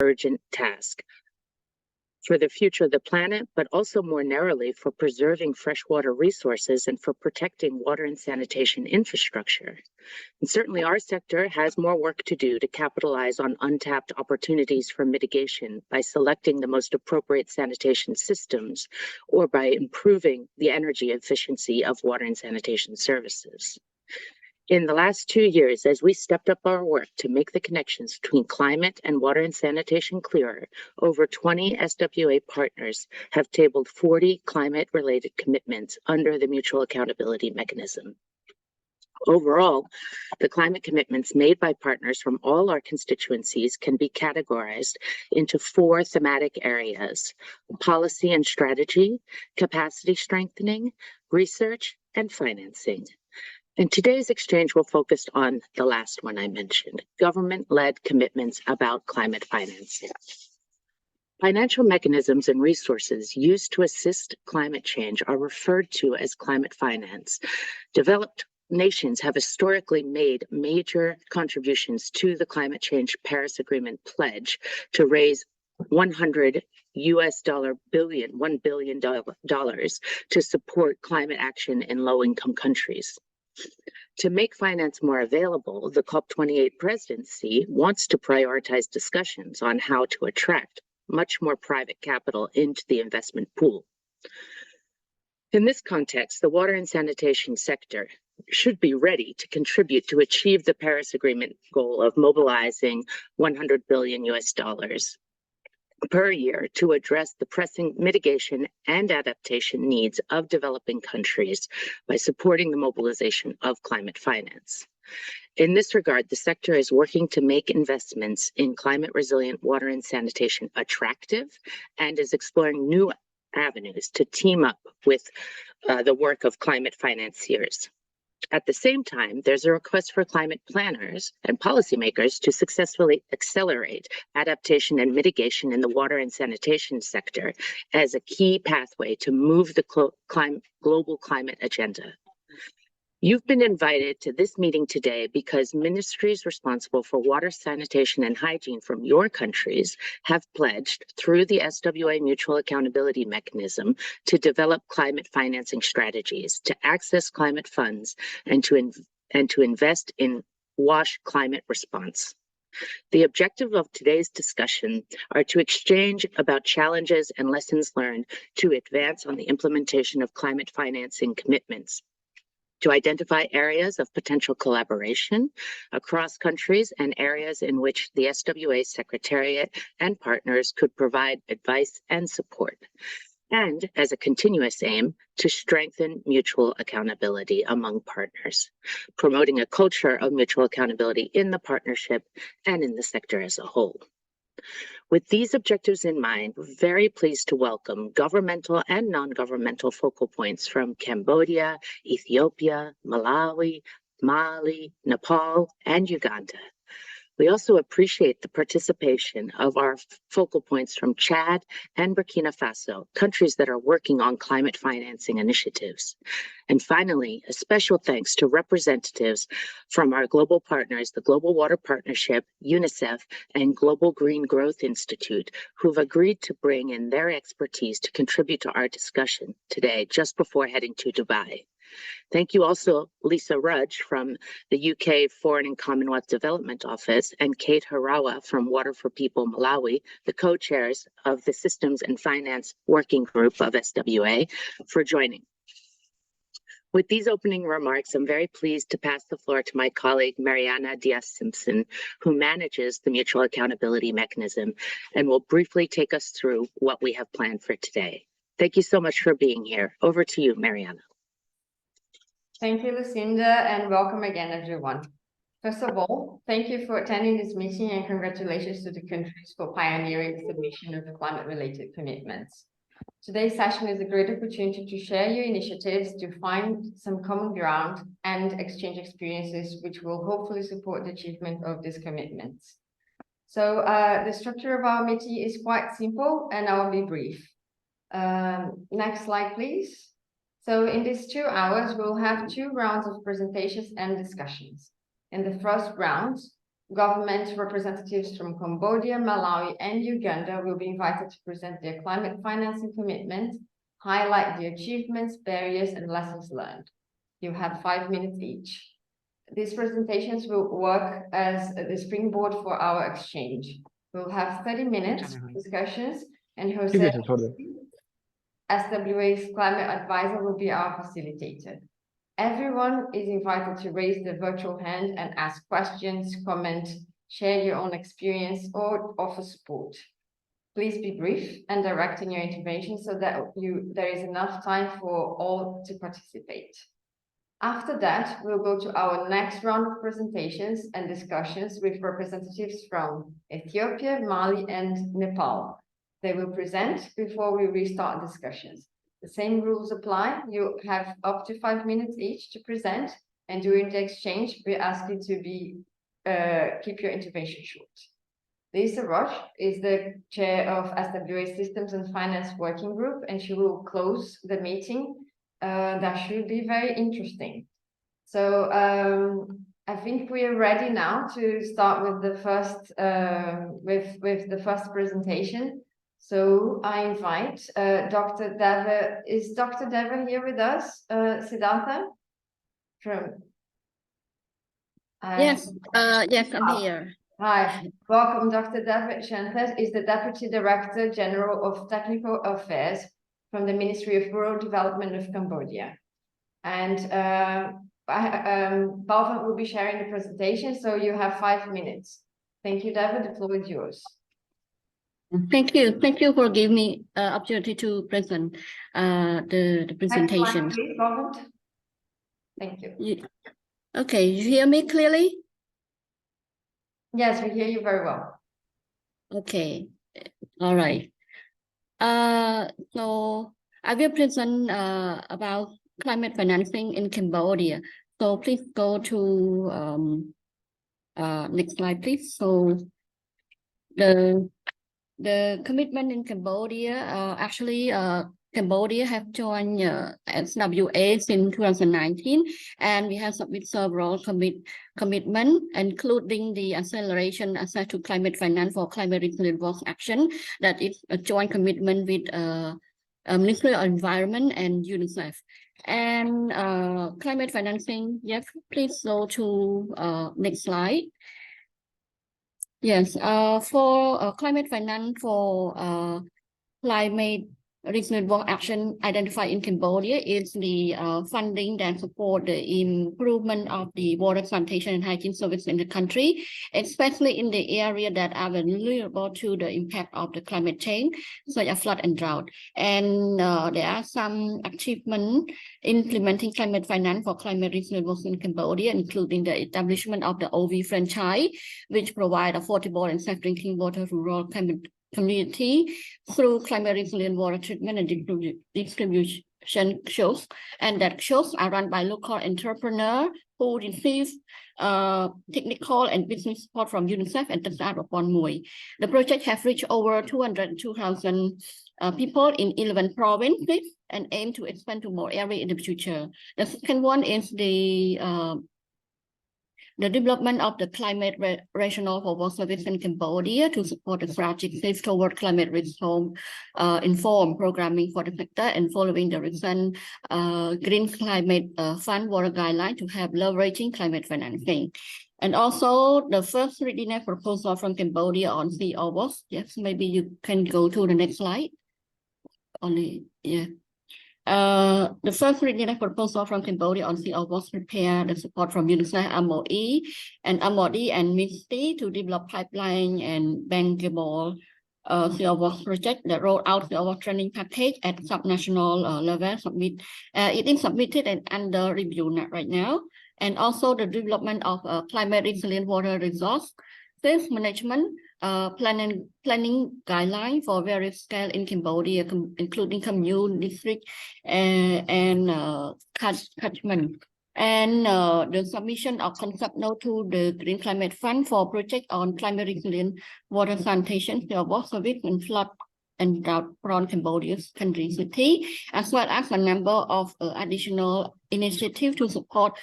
urgent task for the future of the planet, but also more narrowly for preserving freshwater resources and for protecting water and sanitation infrastructure. And certainly our sector has more work to do to capitalize on untapped opportunities for mitigation by selecting the most appropriate sanitation systems or by improving the energy efficiency of water and sanitation services. In the last 2 years, as we stepped up our work to make the connections between climate and water and sanitation clearer, over 20 SWA partners have tabled 40 climate-related commitments under the Mutual Accountability Mechanism. Overall, the climate commitments made by partners from all our constituencies can be categorized into 4 thematic areas: policy and strategy, capacity strengthening, research, and financing. And today's exchange will focus on the last one I mentioned, government-led commitments about climate financing. Financial mechanisms and resources used to assist climate change are referred to as climate finance. Developed nations have historically made major contributions to the Climate Change Paris Agreement pledge to raise $1 billion to support climate action in low-income countries. To make finance more available, the COP28 presidency wants to prioritize discussions on how to attract much more private capital into the investment pool. In this context, the water and sanitation sector should be ready to contribute to achieve the Paris Agreement goal of mobilizing $100 billion per year to address the pressing mitigation and adaptation needs of developing countries by supporting the mobilization of climate finance. In this regard, the sector is working to make investments in climate-resilient water and sanitation attractive and is exploring new avenues to team up with the work of climate financiers. At the same time, there's a request for climate planners and policymakers to successfully accelerate adaptation and mitigation in the water and sanitation sector as a key pathway to move the global climate agenda. You've been invited to this meeting today because ministries responsible for water, sanitation, and hygiene from your countries have pledged through the SWA Mutual Accountability Mechanism to develop climate financing strategies, to access climate funds, and to invest in WASH climate response. The objective of today's discussion are to exchange about challenges and lessons learned to advance on the implementation of climate financing commitments, to identify areas of potential collaboration across countries and areas in which the SWA Secretariat and partners could provide advice and support, and as a continuous aim, to strengthen mutual accountability among partners, promoting a culture of mutual accountability in the partnership and in the sector as a whole. With these objectives in mind, we're very pleased to welcome governmental and non-governmental focal points from Cambodia, Ethiopia, Malawi, Mali, Nepal, and Uganda. We also appreciate the participation of our focal points from Chad and Burkina Faso, countries that are working on climate financing initiatives. And finally, a special thanks to representatives from our global partners, the Global Water Partnership, UNICEF, and Global Green Growth Institute, who've agreed to bring in their expertise to contribute to our discussion today, just before heading to Dubai. Thank you also, Lisa Rudge from the UK Foreign and Commonwealth Development Office and Kate Harawa from Water for People Malawi, the co-chairs of the Systems and Finance Working Group of SWA, for joining. With these opening remarks, I'm very pleased to pass the floor to my colleague, Mariana Diaz-Simpson, who manages the Mutual Accountability Mechanism and will briefly take us through what we have planned for today. Thank you so much for being here. Over to you, Mariana. Thank you, Lucinda, and welcome again, everyone. First of all, thank you for attending this meeting and congratulations to the countries for pioneering the submission of climate-related commitments. Today's session is a great opportunity to share your initiatives, to find some common ground and exchange experiences which will hopefully support the achievement of these commitments. So the structure of our meeting is quite simple and I will be brief. Next slide, please. So in these 2 hours, we'll have 2 rounds of presentations and discussions. In the first round, Government representatives from Cambodia, Malawi, and Uganda will be invited to present their climate financing commitment, highlight the achievements, barriers, and lessons learned. You have 5 minutes each. These presentations will work as the springboard for our exchange. We'll have 30 minutes discussions, and Jose, SWA's climate advisor, will be our facilitator. Everyone is invited to raise their virtual hand and ask questions, comment, share your own experience, or offer support. Please be brief and direct in your intervention so that there is enough time for all to participate. After that, we'll go to our next round of presentations and discussions with representatives from Ethiopia, Mali, and Nepal. They will present before we restart discussions. The same rules apply. You have up to 5 minutes each to present, and during the exchange, we ask you to keep your intervention short. Lisa Roche is the chair of SWA Systems and Finance Working Group, and she will close the meeting. That should be very interesting. So I think we are ready now to start with the first with the first presentation. So I invite Dr. Deva. Is Dr. Deva here with us? Siddhartha? Yes, yes, I'm here. Hi, welcome. Dr. Deva Shantas is the Deputy Director General of Technical Affairs from the Ministry of Rural Development of Cambodia. And Balwant will be sharing the presentation, so you have 5 minutes. Thank you, Deva. The floor is yours. Thank you for giving me opportunity to present the presentation. Please, Balwant. Thank you. Okay, you hear me clearly? Yes, we hear you very well. Okay, all right. So I will present about climate financing in Cambodia. So please go to next slide, please. So the commitment in Cambodia, actually Cambodia have joined SWA since 2019, and we have submitted several commitment, including the acceleration access to climate finance for climate resilient work action. That is a joint commitment with Ministry of Environment and UNICEF. And climate financing, yes, please go to next slide. Yes, for climate finance for climate resilient work action identified in Cambodia is the funding that support the improvement of the water sanitation and hygiene service in the country, especially in the area that are vulnerable to the impact of the climate change, such as flood and drought. And there are some achievements implementing climate finance for climate resilient work in Cambodia, including the establishment of the OV franchise, which provide affordable and safe drinking water to rural community through climate resilient water treatment and distribution shows, and that shows are run by local entrepreneurs who receive technical and business support from UNICEF and the start of Pon Mui. The project has reached over 202,000 people in 11 provinces and aim to expand to more areas in the future. The second one is the development of the climate rationale for work service in Cambodia to support the strategic shift toward climate risk informed programming for the sector, and following the recent Green Climate Fund water guideline to have leveraging climate financing. And also the first readiness proposal from Cambodia on COWOS. Yes, maybe you can go to the next slide. The first readiness proposal from Cambodia on COWOS prepared the support from UNICEF, MOE, and MISTI to develop pipeline and bankable COWOS project that rolled out COWOS training package at subnational level. It is submitted and under review right now. And also the development of climate resilient water resource management planning guideline for various scale in Cambodia, including commune, district, and catchment. And the submission of concept note to the Green Climate Fund for project on climate resilient water sanitation, water service, and flood and drought-prone Cambodia's country city, as well as a number of additional initiatives to support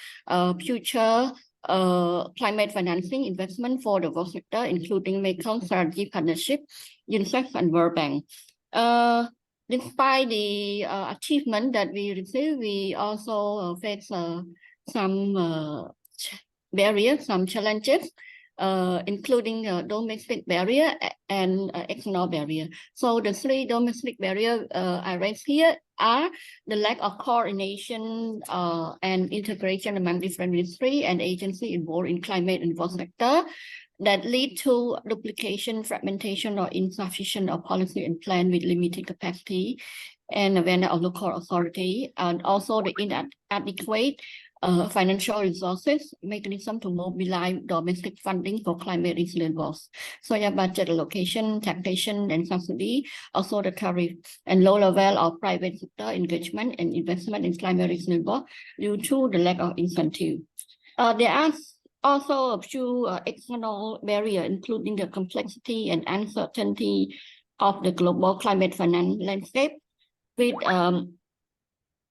future climate financing investment for the world sector, including Mekong Strategy Partnership, UNICEF, and World Bank. Despite the achievement that we received, we also face some barriers, some challenges, including domestic barrier and external barrier. So the three domestic barriers I raised here are the lack of coordination and integration among different ministries and agencies involved in climate and world sector that lead to duplication, fragmentation, or insufficient of policy and plan with limited capacity and awareness of local authority, and also the inadequate financial resources mechanism to mobilize domestic funding for climate resilient works. So yeah, budget allocation, taxation, and subsidy, also the tariff and low level of private sector engagement and investment in climate resilient work due to the lack of incentive. There are also a few external barriers, including the complexity and uncertainty of the global climate finance landscape with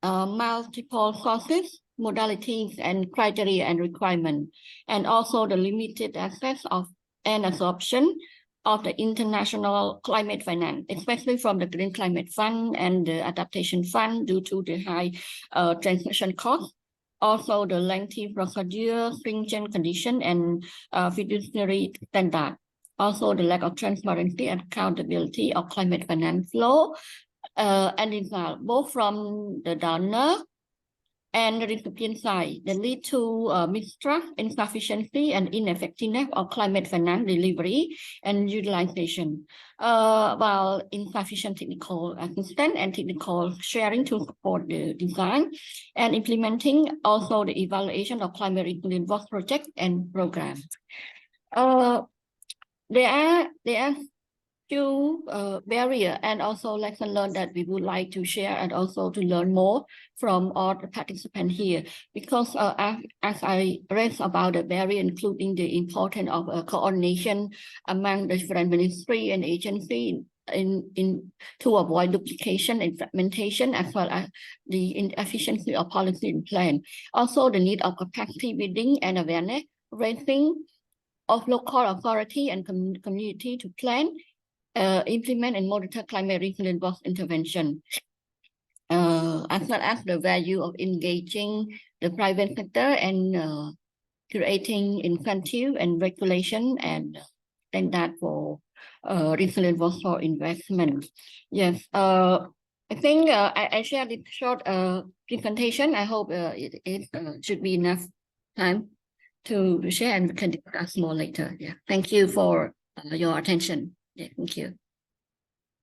multiple sources, modalities, and criteria and requirements, and also the limited access of and absorption of the international climate finance, especially from the Green Climate Fund and the Adaptation Fund due to the high transaction costs. Also, the lengthy procedure, stringent condition, and fiduciary standard. Also, the lack of transparency and accountability of climate finance flow, and both from the donor and the recipient side that lead to mistrust, insufficiency, and ineffectiveness of climate finance delivery and utilization, while insufficient technical assistance and technical sharing to support the design and implementing, also the evaluation of climate resilient work projects and programs. There are few barrier and also lesson learned that we would like to share and also to learn more from all the participants here, because as I read about the barrier, including the importance of coordination among the different ministry and agency in to avoid duplication and fragmentation, as well as the inefficiency of policy and plan. Also the need of capacity building and awareness raising of local authority and community to plan, implement and monitor climate resilient work intervention, as well as the value of engaging the private sector and creating incentive and regulation and standard for resilient work for investment. Yes, I think I shared this short presentation. I hope it should be enough time to share, and we can discuss more later. Yeah, thank you for your attention. Yeah, thank you.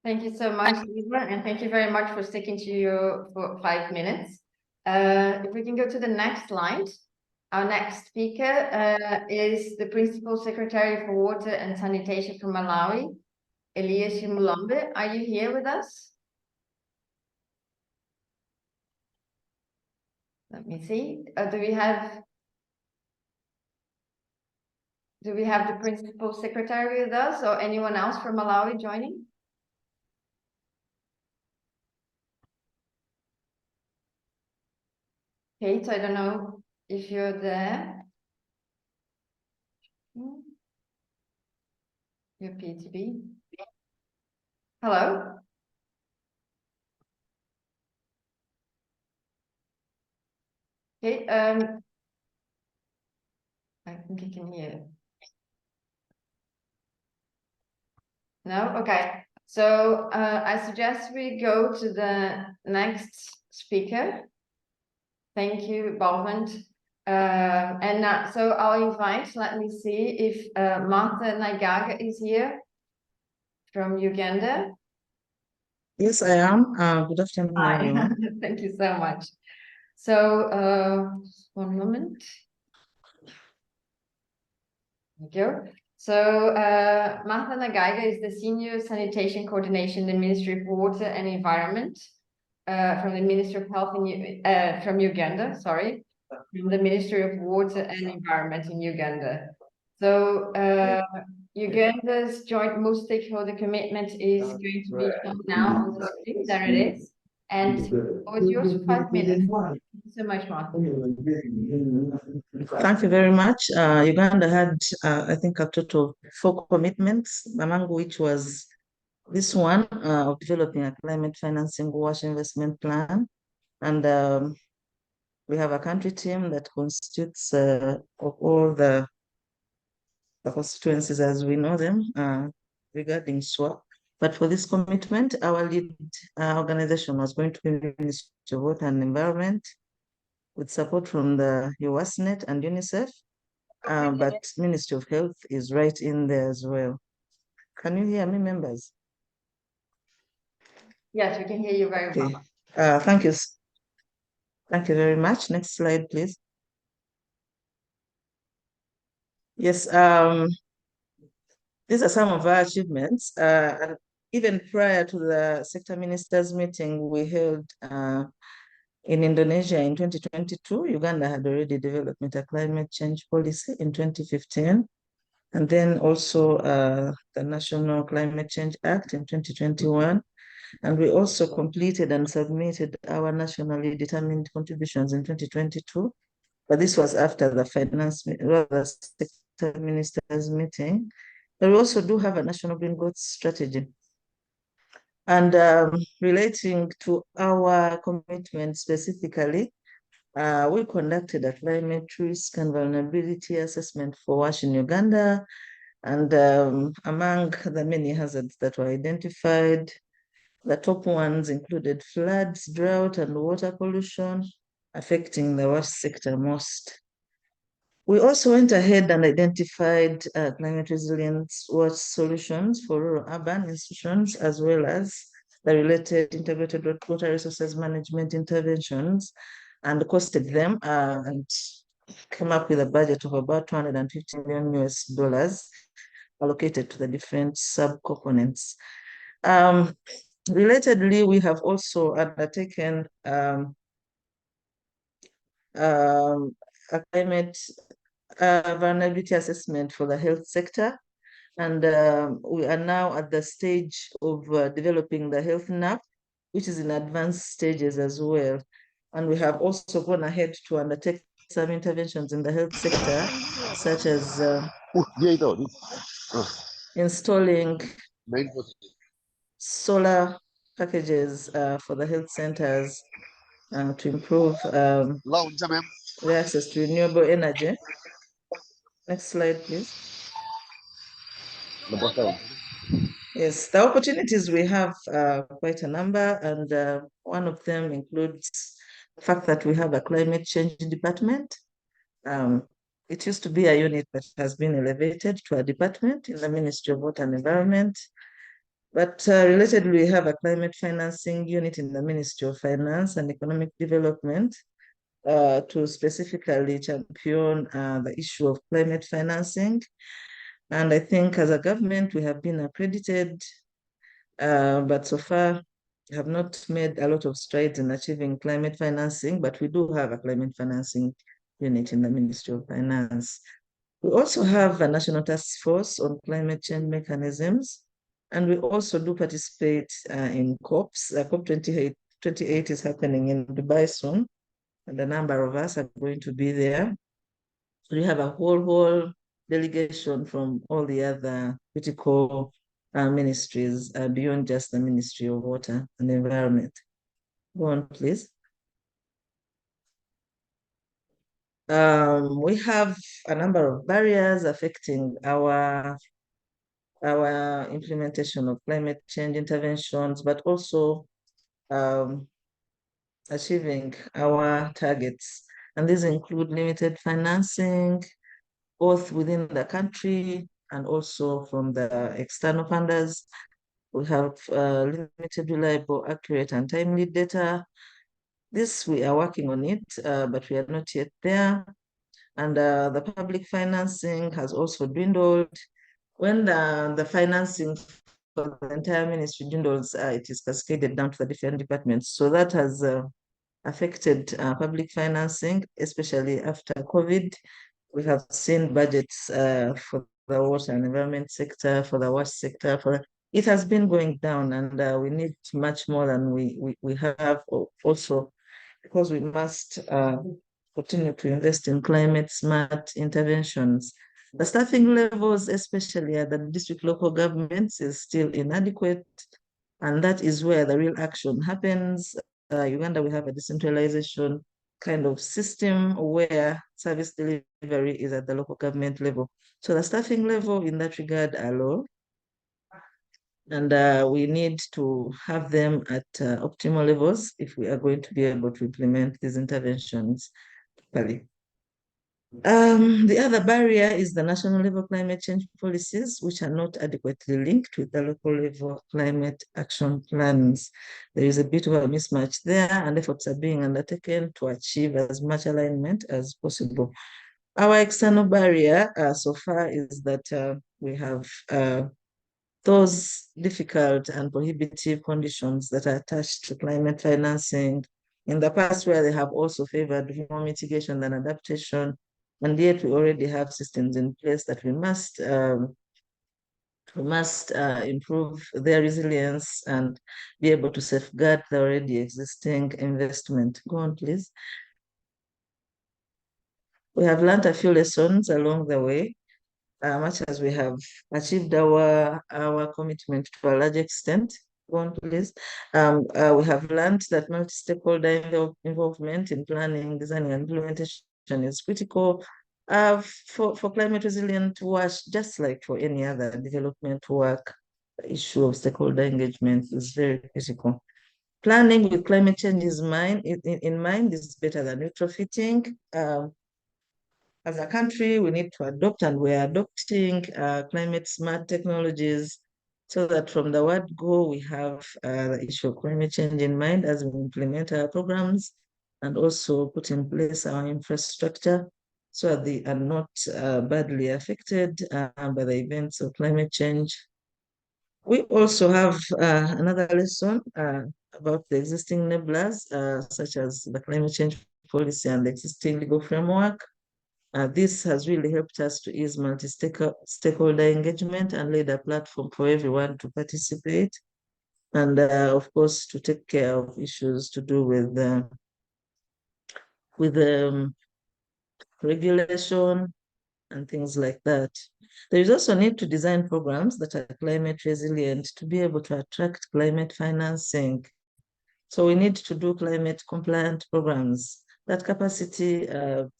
Thank you so much, Libra, and thank you very much for sticking to your 5 minutes. If we can go to the next slide. Our next speaker is the Principal Secretary for Water and Sanitation from Malawi, Elias Mulambe. Are you here with us? Let me see. Do we have the Principal Secretary with us, or anyone else from Malawi joining? Kate, I don't know if you're there. You appear to be. Hello? Okay, I think I can hear. No? Okay. So I suggest we go to the next speaker. Thank you, Balwant. So I'll invite, let me see if Martha Naigaga is here from Uganda. Yes, I am. Good afternoon, Hi. everyone. Thank you so much. So one moment. Thank you. So Martha Naigaga is the Senior Sanitation Coordination in the Ministry of Water and Environment from the Ministry of Health from Uganda, sorry, from the Ministry of Water and Environment in Uganda. So Uganda's joint multi-stakeholder commitment is going to be shown now on the screen. There it is. And with yours for 5 minutes. Thank you so much, Martin. Thank you very much. Uganda had, I think, a total of 4 commitments, among which was this one of developing a climate financing wash investment plan. And we have a country team that constitutes of all the constituencies as we know them regarding SWAP. But for this commitment, our lead organization was going to be Ministry of Water and Environment with support from the USNet and UNICEF. But Ministry of Health is right in there as well. Can you hear me, members? Yes, we can hear you very Okay. well. Thank you. Thank you very much. Next slide, please. Yes, these are some of our achievements. And even prior to the sector ministers meeting we held in Indonesia in 2022, Uganda had already developed a climate change policy in 2015. And then also the National Climate Change Act in 2021. And we also completed and submitted our nationally determined contributions in 2022. But this was after the sector ministers meeting. But we also do have a national green growth strategy. And relating to our commitment specifically, we conducted a climate risk and vulnerability assessment for WASH in Uganda. And among the many hazards that were identified, the top ones included floods, drought, and water pollution affecting the WASH sector most. We also went ahead and identified climate resilience WASH solutions for rural urban institutions, as well as the related integrated water resources management interventions, and costed them and came up with a budget of about $250 million US allocated to the different sub-components. Relatedly, we have also undertaken a climate vulnerability assessment for the health sector. And we are now at the stage of developing the health NAP, which is in advanced stages as well. And we have also gone ahead to undertake some interventions in the health sector, such as installing solar packages for the health centers to improve the access to renewable energy. Next slide, please. Yes, the opportunities we have quite a number, and one of them includes the fact that we have a climate change department. It used to be a unit that has been elevated to a department in the Ministry of Water and Environment. But relatedly, we have a climate financing unit in the Ministry of Finance and Economic Development to specifically champion the issue of climate financing. And I think as a government, we have been accredited, but so far have not made a lot of strides in achieving climate financing, but we do have a climate financing unit in the Ministry of Finance. We also have a national task force on climate change mechanisms, and we also do participate in COPs. COP28 is happening in Dubai soon, and a number of us are going to be there. We have a whole delegation from all the other critical ministries beyond just the Ministry of Water and Environment. Go on, please. We have a number of barriers affecting our implementation of climate change interventions, but also achieving our targets. And these include limited financing, both within the country and also from the external funders. We have limited, reliable, accurate, and timely data. This, we are working on it, but we are not yet there. And the public financing has also dwindled. When the financing for the entire ministry dwindles, it is cascaded down to the different departments. So that has affected public financing, especially after COVID. We have seen budgets for the water and environment sector, for the wash sector, for it has been going down, and we need much more than we have also, because we must continue to invest in climate smart interventions. The staffing levels, especially at the district local governments, is still inadequate, and that is where the real action happens. Uganda, we have a decentralization kind of system where service delivery is at the local government level. So the staffing level in that regard are low, and we need to have them at optimal levels if we are going to be able to implement these interventions properly. The other barrier is the national level climate change policies, which are not adequately linked with the local level climate action plans. There is a bit of a mismatch there, and efforts are being undertaken to achieve as much alignment as possible. Our external barrier so far is that we have those difficult and prohibitive conditions that are attached to climate financing in the past, where they have also favored more mitigation than adaptation. And yet we already have systems in place that we must improve their resilience and be able to safeguard the already existing investment. Go on, please. We have learned a few lessons along the way, much as we have achieved our commitment to a large extent. Go on, please. We have learned that multi-stakeholder involvement in planning, designing, and implementation is critical for climate resilient work, just like for any other development work. The issue of stakeholder engagement is very critical. Planning with climate change in mind is better than retrofitting. As a country, we need to adopt, and we're adopting climate smart technologies, so that from the word go, we have the issue of climate change in mind as we implement our programs and also put in place our infrastructure, so that they are not badly affected by the events of climate change. We also have another lesson about the existing enablers, such as the climate change policy and the existing legal framework. This has really helped us to ease multi-stakeholder engagement and laid a platform for everyone to participate, and of course to take care of issues to do with regulation and things like that. There is also a need to design programs that are climate resilient to be able to attract climate financing. So we need to do climate compliant programs. That capacity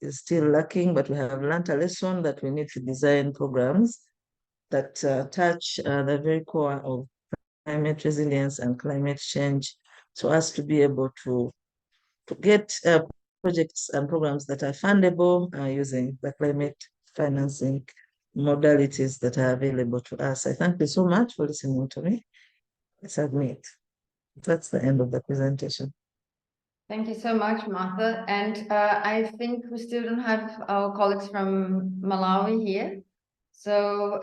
is still lacking, but we have learned a lesson that we need to design programs that touch the very core of climate resilience and climate change, so as to be able to get projects and programs that are fundable using the climate financing modalities that are available to us. I thank you so much for listening to me. I submit. That's the end of the presentation. Thank you so much, Martha. And I think we still don't have our colleagues from Malawi here. So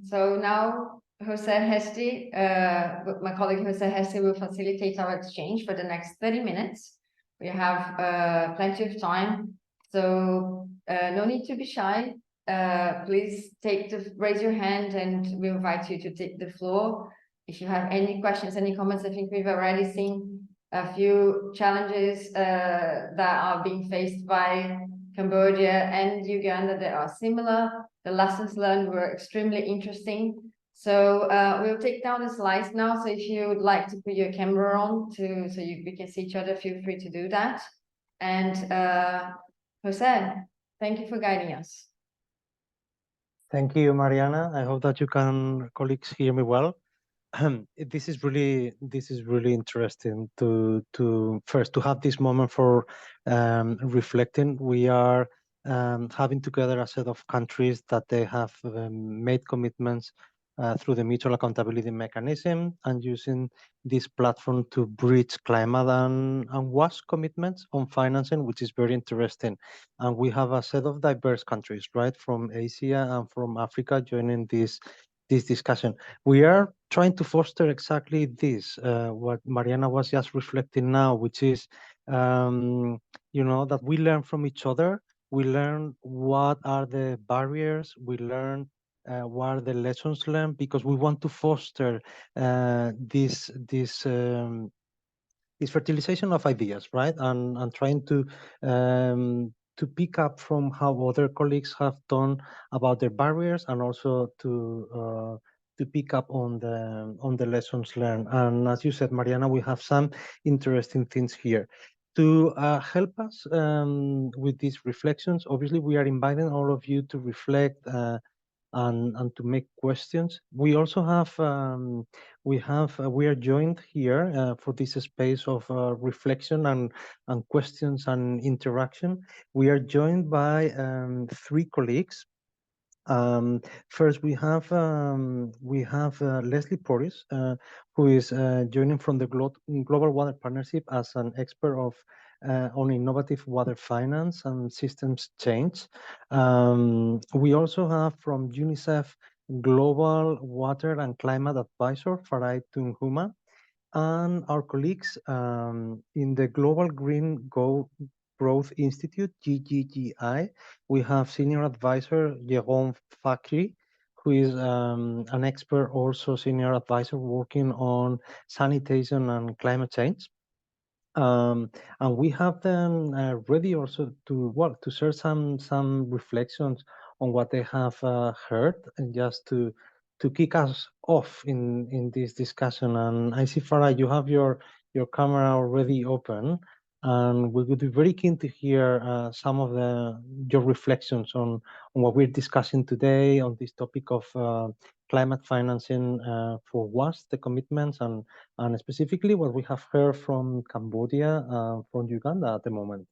so now Jose Hesti, my colleague Jose Hesti will facilitate our exchange for the next 30 minutes. We have plenty of time, so no need to be shy. Please raise your hand and we invite you to take the floor. If you have any questions, any comments, I think we've already seen a few challenges that are being faced by Cambodia and Uganda that are similar. The lessons learned were extremely interesting. So we'll take down the slides now. So if you would like to put your camera on we can see each other, feel free to do that. And Jose, thank you for guiding us. Thank you, Mariana. I hope that colleagues hear me well. This is really interesting to first to have this moment for reflecting. We are having together a set of countries that they have made commitments through the mutual accountability mechanism and using this platform to bridge climate and WASH commitments on financing, which is very interesting. And we have a set of diverse countries, right, from Asia and from Africa joining this discussion. We are trying to foster exactly this, what Mariana was just reflecting now, which is, that we learn from each other. We learn what are the barriers. We learn what are the lessons learned, because we want to foster this fertilization of ideas, right? And trying to pick up from how other colleagues have done about their barriers, and also to pick up on the lessons learned. And as you said, Mariana, we have some interesting things here. To help us with these reflections, obviously we are inviting all of you to reflect and to make questions. We also have we are joined here for this space of reflection and questions and interaction. We are joined by 3 colleagues. First, we have Leslie Porris, who is joining from the Global Water Partnership as an expert on innovative water finance and systems change. We also have from UNICEF Global Water and Climate Advisor, Farai Tunghuma, and our colleagues in the Global Green Growth Institute, GGGI. We have Senior Advisor Jérôme Fakhri, who is an expert, also Senior Advisor working on sanitation and climate change. And we have them ready also to share some reflections on what they have heard, and just to kick us off in this discussion. And I see, Farah, you have your camera already open, and we would be very keen to hear some of your reflections on what we're discussing today on this topic of climate financing for WASH, the commitments, and specifically what we have heard from Cambodia, from Uganda at the moment.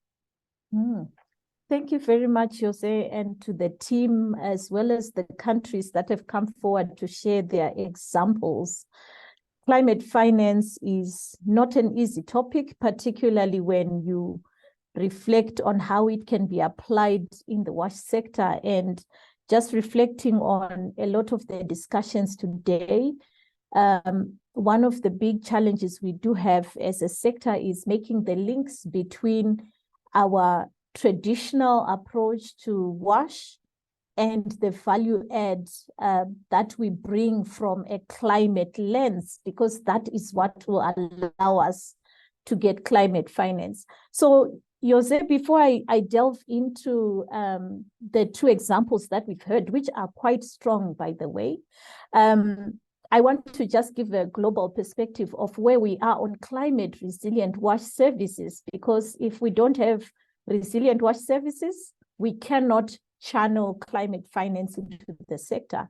Thank you very much, Jose, and to the team, as well as the countries that have come forward to share their examples. Climate finance is not an easy topic, particularly when you reflect on how it can be applied in the WASH sector. And just reflecting on a lot of the discussions today, one of the big challenges we do have as a sector is making the links between our traditional approach to WASH and the value add that we bring from a climate lens, because that is what will allow us to get climate finance. So, Jose, before I delve into the 2 examples that we've heard, which are quite strong, by the way, I want to just give a global perspective of where we are on climate resilient WASH services, because if we don't have resilient WASH services, we cannot channel climate finance into the sector.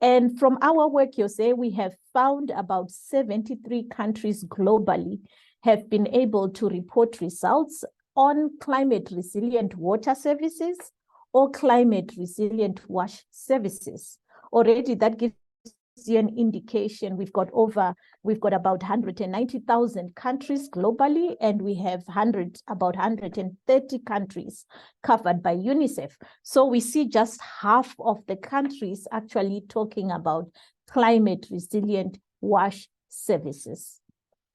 And from our work, Jose, we have found about 73 countries globally have been able to report results on climate resilient water services or climate resilient WASH services. Already that gives you an indication. We've got about 190,000 countries globally, and we have about 130 countries covered by UNICEF. So we see just half of the countries actually talking about climate resilient WASH services.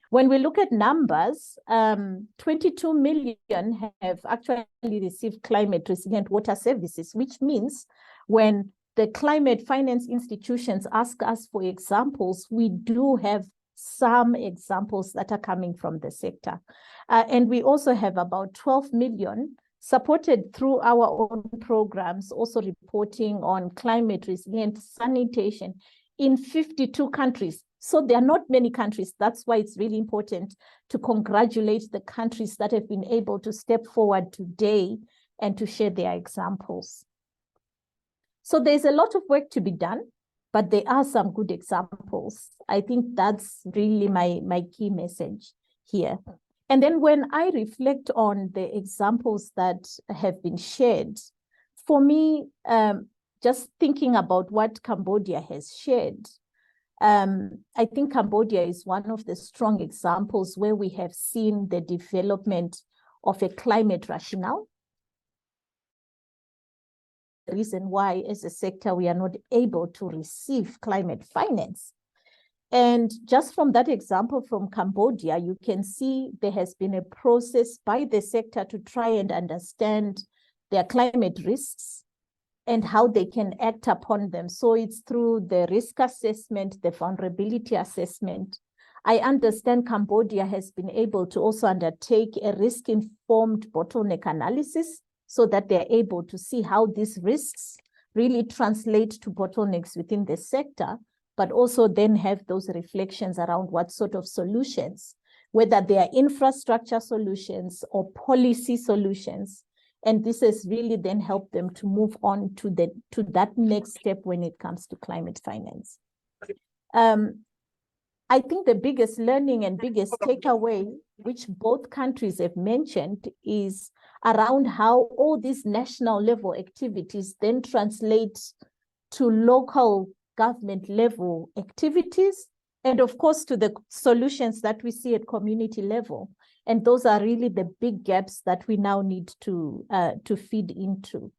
When we look at numbers, 22 million have actually received climate resilient water services, which means when the climate finance institutions ask us for examples, we do have some examples that are coming from the sector. And we also have about 12 million supported through our own programs, also reporting on climate resilient sanitation in 52 countries. So there are not many countries. That's why it's really important to congratulate the countries that have been able to step forward today and to share their examples. So there's a lot of work to be done, but there are some good examples. I think that's really my key message here. And then when I reflect on the examples that have been shared, for me, just thinking about what Cambodia has shared, I think Cambodia is one of the strong examples where we have seen the development of a climate rationale. The reason why, as a sector, we are not able to receive climate finance. And just from that example from Cambodia, you can see there has been a process by the sector to try and understand their climate risks and how they can act upon them. So it's through the risk assessment, the vulnerability assessment. I understand Cambodia has been able to also undertake a risk-informed bottleneck analysis so that they're able to see how these risks really translate to bottlenecks within the sector, but also then have those reflections around what sort of solutions, whether they are infrastructure solutions or policy solutions. And this has really then helped them to move on to that next step when it comes to climate finance. I think the biggest learning and biggest takeaway, which both countries have mentioned, is around how all these national level activities then translate to local government level activities, and of course to the solutions that we see at community level. And those are really the big gaps that we now need to feed into.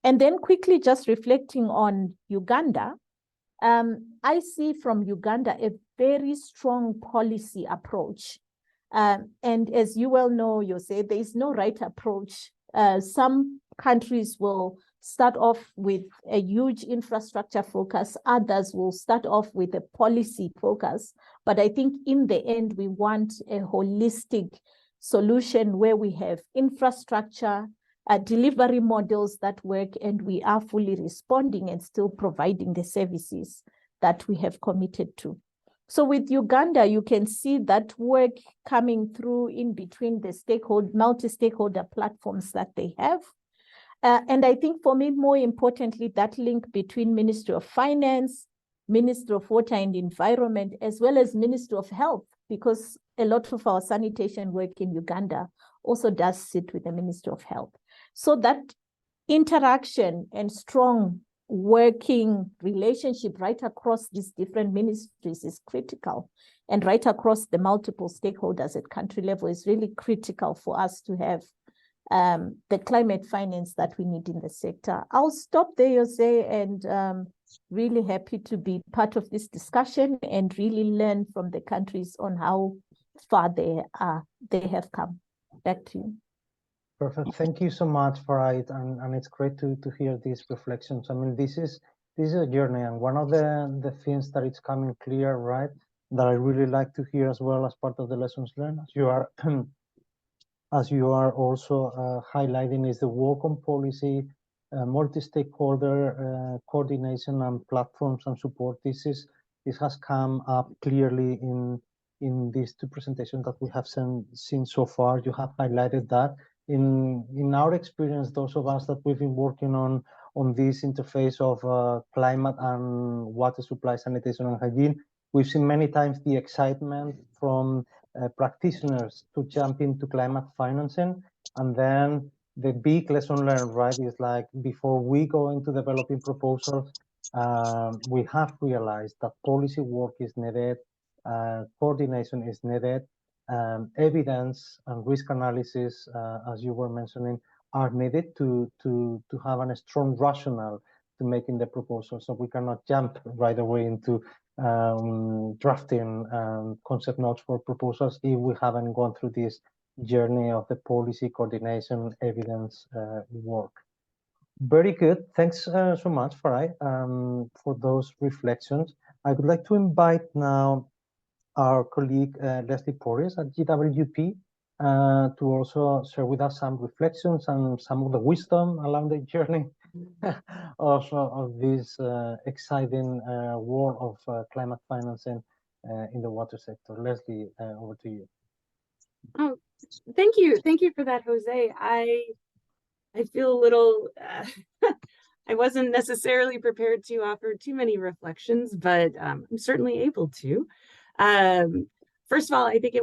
And then quickly just reflecting on Uganda, I see from Uganda a very strong policy approach. And as you well know, Jose, there is no right approach. Some countries will start off with a huge infrastructure focus. Others will start off with a policy focus. But I think in the end, we want a holistic solution where we have infrastructure, delivery models that work, and we are fully responding and still providing the services that we have committed to. So with Uganda, you can see that work coming through in between the multi-stakeholder platforms that they have. And I think for me, more importantly, that link between Ministry of Finance, Ministry of Water and Environment, as well as Ministry of Health, because a lot of our sanitation work in Uganda also does sit with the Ministry of Health. So that interaction and strong working relationship right across these different ministries is critical, and right across the multiple stakeholders at country level is really critical for us to have the climate finance that we need in the sector. I'll stop there, Jose, and really happy to be part of this discussion and really learn from the countries on how far they have come. Back to you. Perfect. Thank you so much for it, and it's great to hear these reflections. I mean, this is a journey, and one of the things that it's coming clear, right, that I really like to hear as well as part of the lessons learned, as you are also highlighting, is the work on policy, multi-stakeholder coordination and platforms and support. This has come up clearly in these two presentations that we have seen so far. You have highlighted that. In our experience, those of us that we've been working on this interface of climate and water supply, sanitation and hygiene, we've seen many times the excitement from practitioners to jump into climate financing, and then the big lesson learned, right, is like before we go into developing proposals, we have realized that policy work is needed, coordination is needed, evidence and risk analysis, as you were mentioning, are needed to have a strong rationale to making the proposal. So we cannot jump right away into drafting concept notes for proposals if we haven't gone through this journey of the policy coordination evidence work. Very good. Thanks so much, Farai, for those reflections. I would like to invite now our colleague Leslie Porres at GWP to also share with us some reflections and some of the wisdom along the journey of this exciting world of climate financing in the water sector. Leslie, over to you. Oh, thank you for that, Jose. I feel a little I wasn't necessarily prepared to offer too many reflections, but I'm certainly able to. First of all, I think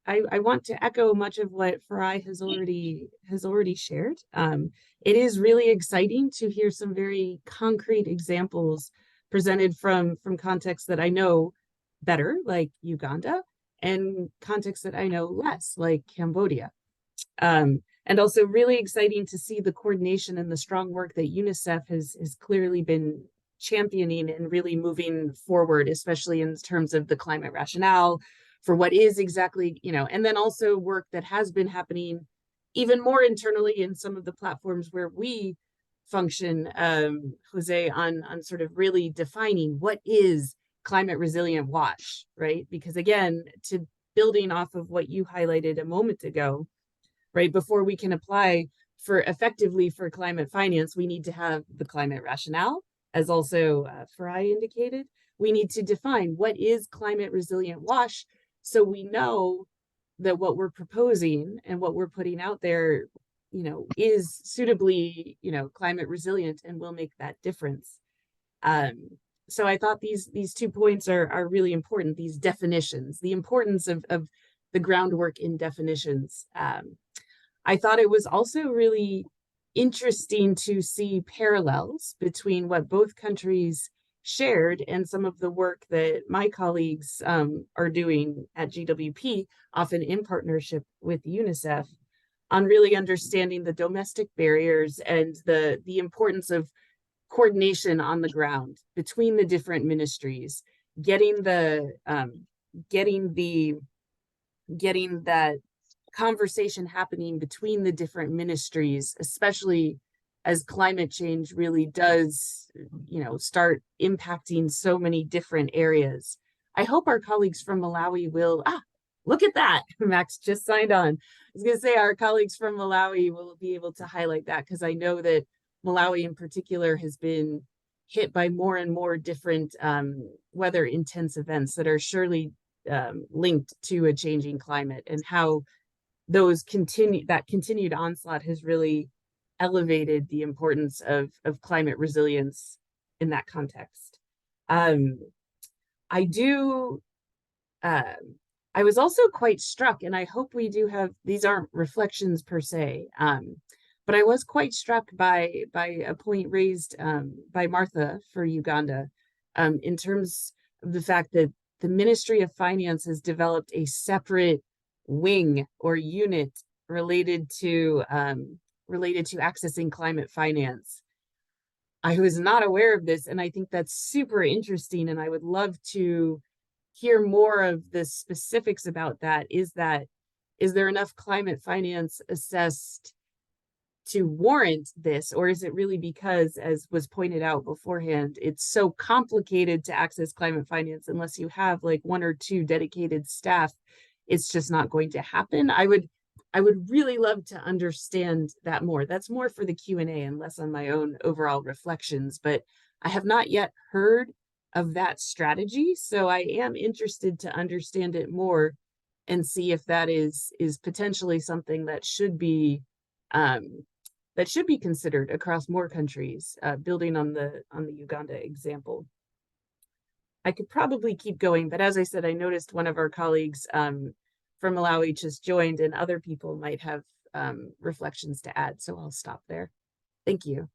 I want to echo much of what Farai has already shared. It is really exciting to hear some very concrete examples presented from contexts that I know better, like Uganda, and contexts that I know less, like Cambodia. And also really exciting to see the coordination and the strong work that UNICEF has clearly been championing and really moving forward, especially in terms of the climate rationale for what is exactly, and then also work that has been happening even more internally in some of the platforms where we function, Jose, on sort of really defining what is climate resilient WASH, right? Because again, to building off of what you highlighted a moment ago, right? Before we can apply effectively for climate finance, we need to have the climate rationale, as also Farai indicated. We need to define what is climate resilient WASH, so we know that what we're proposing and what we're putting out there, is suitably, climate resilient and will make that difference. So I thought these 2 points are really important, these definitions, the importance of the groundwork in definitions. I thought it was also really interesting to see parallels between what both countries shared and some of the work that my colleagues are doing at GWP, often in partnership with UNICEF, on really understanding the domestic barriers and the importance of coordination on the ground between the different ministries, getting that conversation happening between the different ministries, especially as climate change really does, start impacting so many different areas. I hope our colleagues from Malawi will, look at that, Max just signed on. I was gonna say our colleagues from Malawi will be able to highlight that, because I know that Malawi in particular has been hit by more and more different weather intense events that are surely linked to a changing climate, and how that continued onslaught has really elevated the importance of climate resilience in that context. I was also quite struck, and I hope we do have, these aren't reflections per se, but I was quite struck by a point raised by Martha for Uganda, in terms of the fact that the Ministry of Finance has developed a separate wing or unit related to accessing climate finance. I was not aware of this, and I think that's super interesting, and I would love to hear more of the specifics about that. Is there enough climate finance assessed to warrant this, or is it really because, as was pointed out beforehand, it's so complicated to access climate finance unless you have like 1 or 2 dedicated staff, it's just not going to happen? I would really love to understand that more. That's more for the Q&A and less on my own overall reflections, but I have not yet heard of that strategy. So I am interested to understand it more and see if that is potentially something that should be considered across more countries, building on the Uganda example. I could probably keep going, but as I said, I noticed one of our colleagues from Malawi just joined, and other people might have reflections to add, so I'll stop there. Thank you.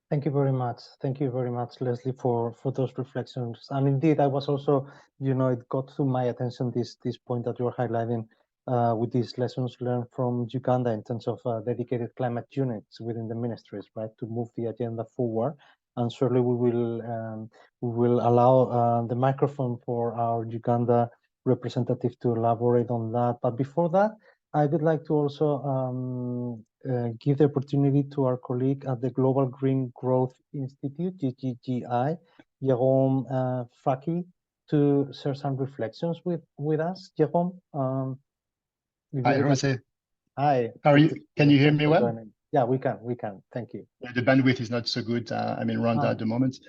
Thank you very much. Thank you very much, Leslie, for those reflections. And indeed, I was also, it got to my attention this point that you're highlighting with these lessons learned from Uganda in terms of dedicated climate units within the ministries, right, to move the agenda forward. And surely we will allow the microphone for our Uganda representative to elaborate on that. But before that, I would like to also give the opportunity to our colleague at the Global Green Growth Institute, GGGI, Jerome Fracchi, to share some reflections with us. Jerome. Hi, Jose. Hi. How are you? Can you hear me well? Yeah, we can. Thank you. Yeah, the bandwidth is not so good. I'm in Rwanda at the moment.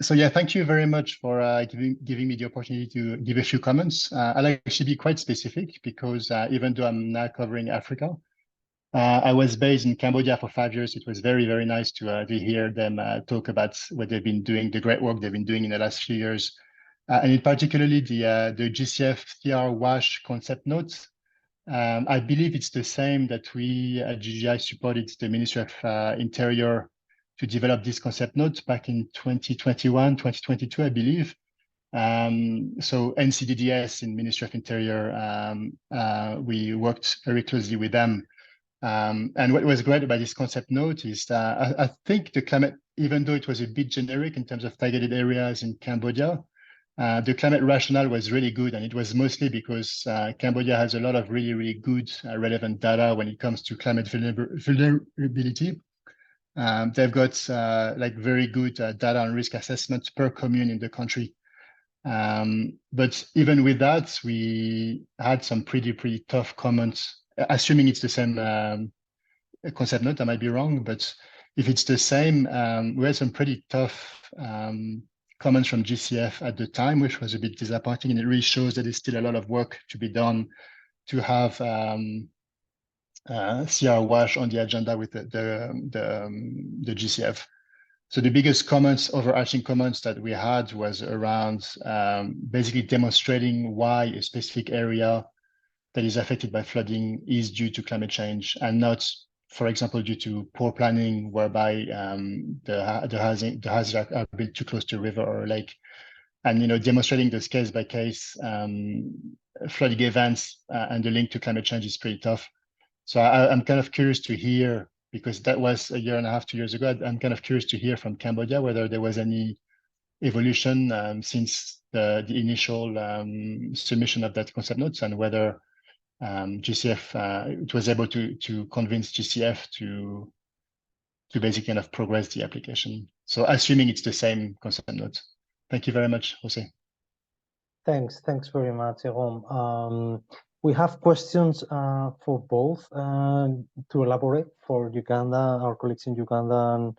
So yeah, thank you very much for giving me the opportunity to give a few comments. I'll actually be quite specific because even though I'm now covering Africa, I was based in Cambodia for 5 years. It was very, very nice to hear them talk about what they've been doing, the great work they've been doing in the last few years. And in particularly the GCF-TR WASH concept notes. I believe it's the same that we at GGI supported the Ministry of Interior to develop this concept note back in 2021, 2022, I believe. So NCDDS in Ministry of Interior, we worked very closely with them. And what was great about this concept note is that I think the climate, even though it was a bit generic in terms of targeted areas in Cambodia, the climate rationale was really good, and it was mostly because Cambodia has a lot of really, really good relevant data when it comes to climate vulnerability. They've got like very good data and risk assessment per commune in the country. But even with that, we had some pretty tough comments, assuming it's the same concept note. I might be wrong, but if it's the same, we had some pretty tough comments from GCF at the time, which was a bit disappointing, and it really shows that there's still a lot of work to be done to have CR WASH on the agenda with the GCF. So the biggest comments, overarching comments that we had was around basically demonstrating why a specific area that is affected by flooding is due to climate change and not, for example, due to poor planning, whereby the houses are built too close to a river or a lake. And demonstrating those case by case flooding events and the link to climate change is pretty tough. So I'm kind of curious to hear, because that was a year and a half, 2 years ago. I'm kind of curious to hear from Cambodia whether there was any evolution since the initial submission of that concept notes, and whether GCF it was able to convince GCF to basically kind of progress the application. So assuming it's the same concept note. Thank you very much, Jose. Thanks very much, Jerome. We have questions for both to elaborate for Uganda, our colleagues in Uganda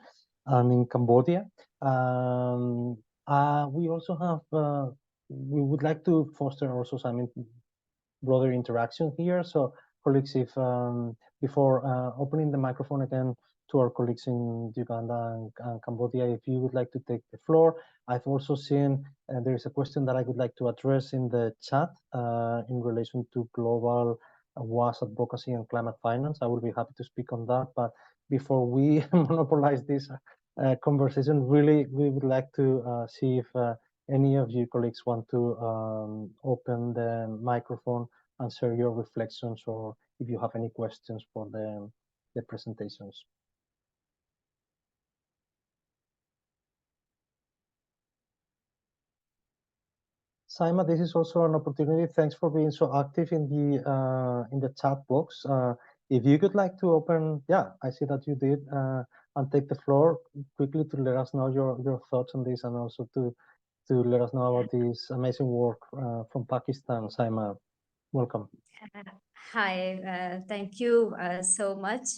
and in Cambodia. We also have, we would like to foster also some broader interaction here. So colleagues, if before opening the microphone again to our colleagues in Uganda and Cambodia, if you would like to take the floor. I've also seen there is a question that I would like to address in the chat in relation to global WASH advocacy and climate finance. I will be happy to speak on that, but before we monopolize this conversation, really, we would like to see if any of you colleagues want to open the microphone and share your reflections, or if you have any questions for the presentations. Saima, this is also an opportunity. Thanks for being so active in the chat box. If you could like to open, yeah, I see that you did, and take the floor quickly to let us know your thoughts on this, and also to let us know about this amazing work from Pakistan. Saima, welcome. Hi, thank you so much,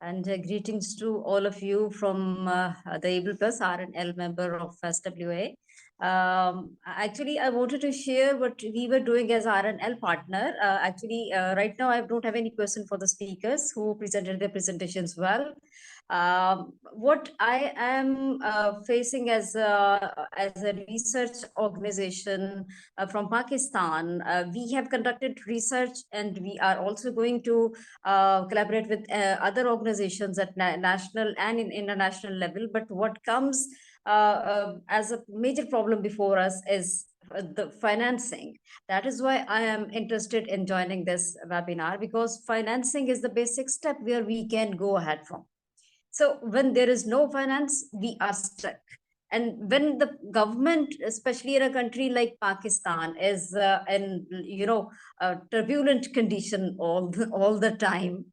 and greetings to all of you from the Able Plus RNL member of SWA. Actually, I wanted to share what we were doing as RNL partner. Right now, I don't have any question for the speakers who presented their presentations well. What I am facing as a research organization from Pakistan, we have conducted research, and we are also going to collaborate with other organizations at national and in international level. But what comes as a major problem before us is the financing. That is why I am interested in joining this webinar, because financing is the basic step where we can go ahead from. So when there is no finance, we are stuck. And when the government, especially in a country like Pakistan, is in a turbulent condition all the time,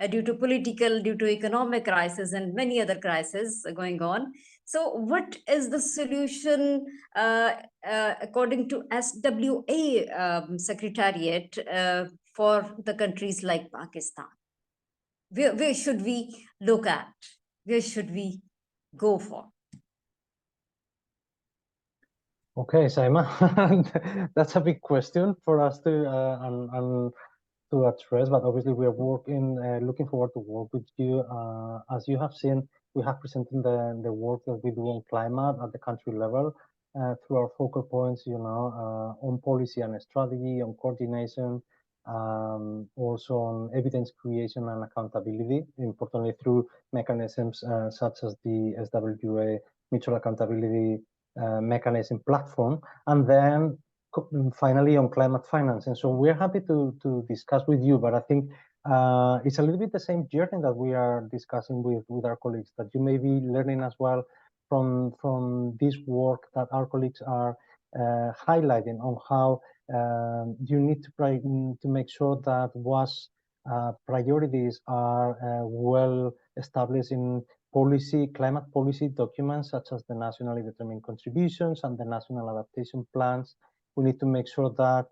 due to political, due to economic crisis, and many other crises going on. So what is the solution according to SWA Secretariat for the countries like Pakistan? Where should we look at? Where should we go for? Okay, Saima, that's a big question for us to to address, but obviously we are looking forward to work with you. As you have seen, we have presented the work that we do on climate at the country level through our focal points, on policy and strategy, on coordination, also on evidence creation and accountability, importantly through mechanisms such as the SWA Mutual Accountability Mechanism platform, and then finally on climate finance. And so we're happy to discuss with you, but I think it's a little bit the same journey that we are discussing with our colleagues, that you may be learning as well from this work that our colleagues are highlighting on how you need to make sure that WASH priorities are well established in climate policy documents such as the nationally determined contributions and the national adaptation plans. We need to make sure that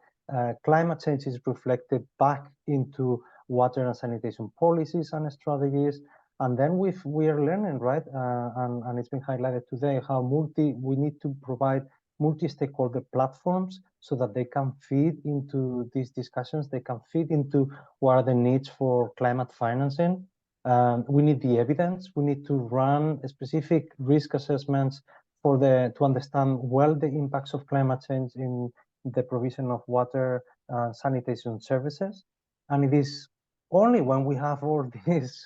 climate change is reflected back into water and sanitation policies and strategies. And then we are learning, right? And it's been highlighted today how we need to provide multi-stakeholder platforms so that they can feed into these discussions. They can feed into what are the needs for climate financing. We need the evidence. We need to run specific risk assessments to understand well the impacts of climate change in the provision of water sanitation services. And it is only when we have all these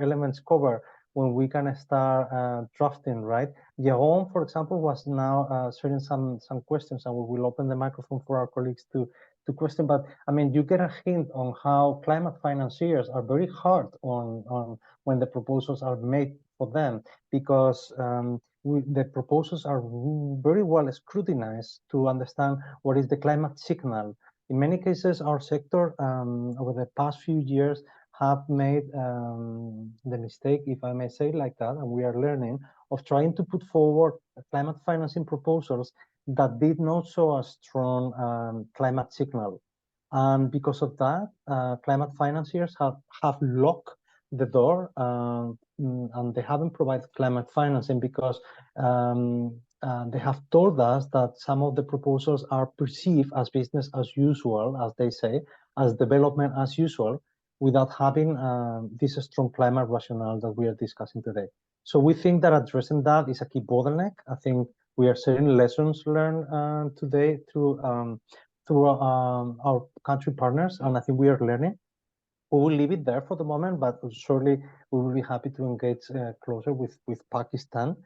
elements covered when we can start drafting, right? Jérôme, for example, was now sharing some questions, and we will open the microphone for our colleagues to question. But I mean, you get a hint on how climate financiers are very hard on when the proposals are made for them, because the proposals are very well scrutinized to understand what is the climate signal. In many cases, our sector over the past few years have made the mistake, if I may say it like that, and we are learning, of trying to put forward climate financing proposals that did not show a strong climate signal. And because of that, climate financiers have locked the door and they haven't provided climate financing because they have told us that some of the proposals are perceived as business as usual, as they say, as development as usual, without having this strong climate rationale that we are discussing today. So we think that addressing that is a key bottleneck. I think we are sharing lessons learned today through our country partners, and I think we are learning. We will leave it there for the moment, but surely we will be happy to engage closer with Pakistan.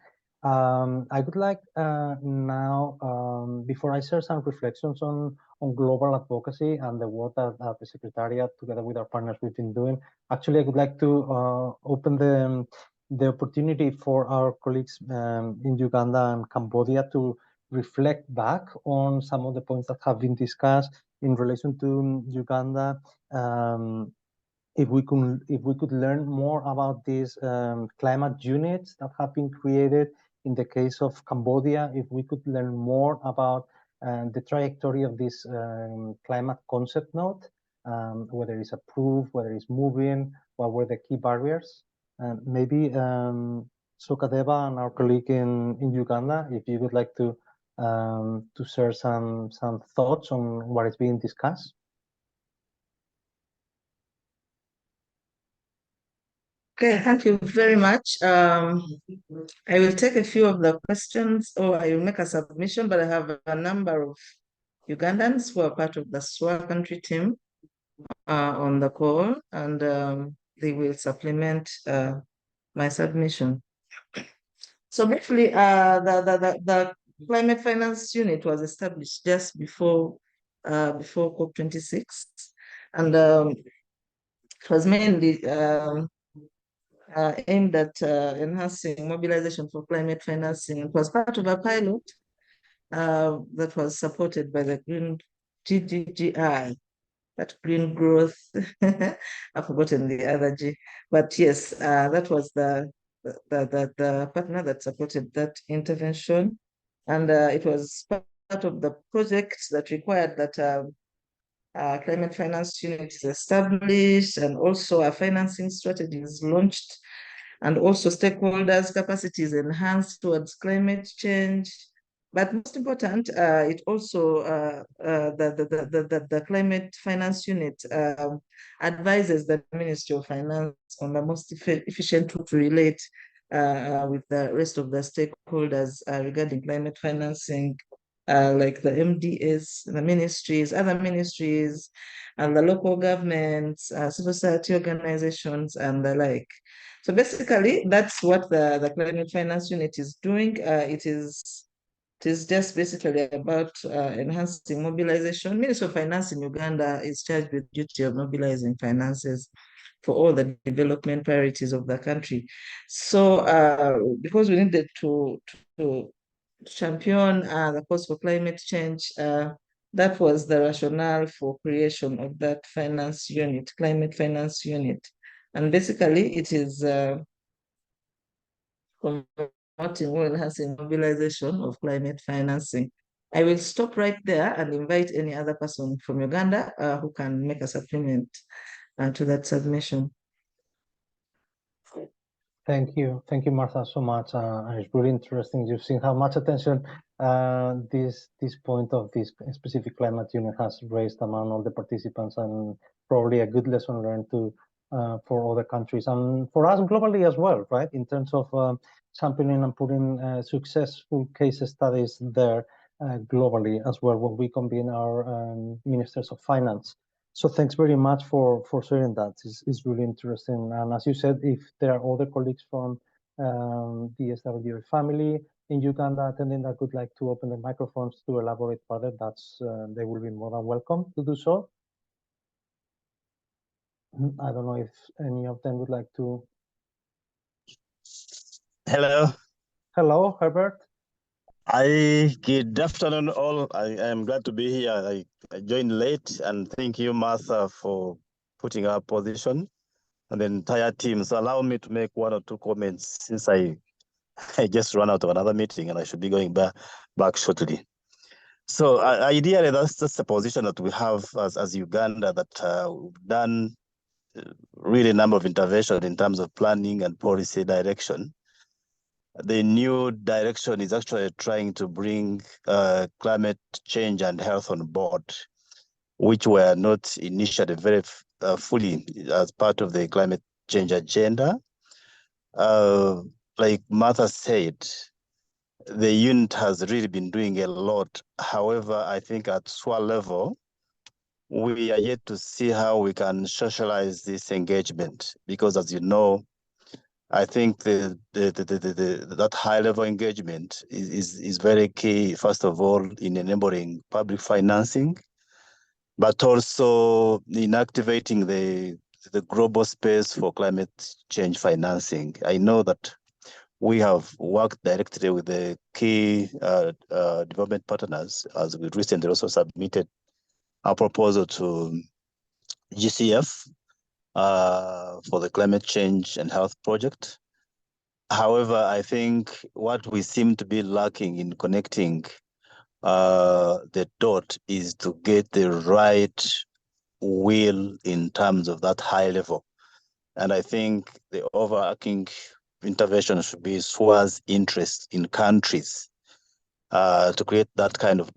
I would like now, before I share some reflections on global advocacy and the work that the Secretariat, together with our partners, we've been doing, actually, I would like to open the opportunity for our colleagues in Uganda and Cambodia to reflect back on some of the points that have been discussed in relation to Uganda. If we could learn more about these climate units that have been created. In the case of Cambodia, if we could learn more about the trajectory of this climate concept note, whether it's approved, whether it's moving, what were the key barriers. Maybe Sokadeva and our colleague in Uganda, if you would like to share some thoughts on what is being discussed. Okay, thank you very much. I will take a few of the questions, or I will make a submission, but I have a number of Ugandans who are part of the SWA country team on the call, and they will supplement my submission. So briefly, the climate finance unit was established just before COP26, and it was mainly aimed at enhancing mobilization for climate financing. It was part of a pilot that was supported by the Green GGGI, that Green Growth. I've forgotten the other G, but yes, that was the partner that supported that intervention, and it was part of the project that required that climate finance unit is established, and also a financing strategy is launched, and also stakeholders' capacities enhanced towards climate change. But most important, it also the climate finance unit advises the Ministry of Finance on the most efficient way to relate with the rest of the stakeholders regarding climate financing, like the MDS, the ministries, other ministries, and the local governments, civil society organizations, and the like. So basically, that's what the climate finance unit is doing. It is just basically about enhancing mobilization. Ministry of Finance in Uganda is charged with the duty of mobilizing finances for all the development priorities of the country. So because we needed to champion the cause for climate change, that was the rationale for creation of that finance unit, climate finance unit. And basically it is promoting well-enhancing mobilization of climate financing. I will stop right there and invite any other person from Uganda who can make a supplement to that submission. Thank you, Martha, so much. It's really interesting. You've seen how much attention this point of this specific climate unit has raised among all the participants, and probably a good lesson learned to for other countries and for us globally as well, right? In terms of sampling and putting successful case studies there globally as well when we convene our ministers of finance. So thanks very much for sharing that. It's really interesting. And as you said, if there are other colleagues from the SWA family in Uganda attending that would like to open the microphones to elaborate further, they will be more than welcome to do so. I don't know if any of them would like to. Hello. Hello, Herbert. Good afternoon, all. I am glad to be here. I joined late, and thank you, Martha, for putting our position and the entire team. So allow me to make one or two comments since I just ran out of another meeting and I should be going back shortly. So ideally, that's just a position that we have as Uganda, that we've done really a number of interventions in terms of planning and policy direction. The new direction is actually trying to bring climate change and health on board, which were not initially very fully as part of the climate change agenda. Like Martha said, the unit has really been doing a lot. However, I think at SWA level, we are yet to see how we can socialize this engagement, because as you know, I think that high-level engagement is very key, first of all, in enabling public financing, but also in activating the global space for climate change financing. I know that we have worked directly with the key development partners, as we recently also submitted our proposal to GCF for the climate change and health project. However, I think what we seem to be lacking in connecting the dot is to get the right will in terms of that high level. And I think the overarching intervention should be SWA's interest in countries to create that kind of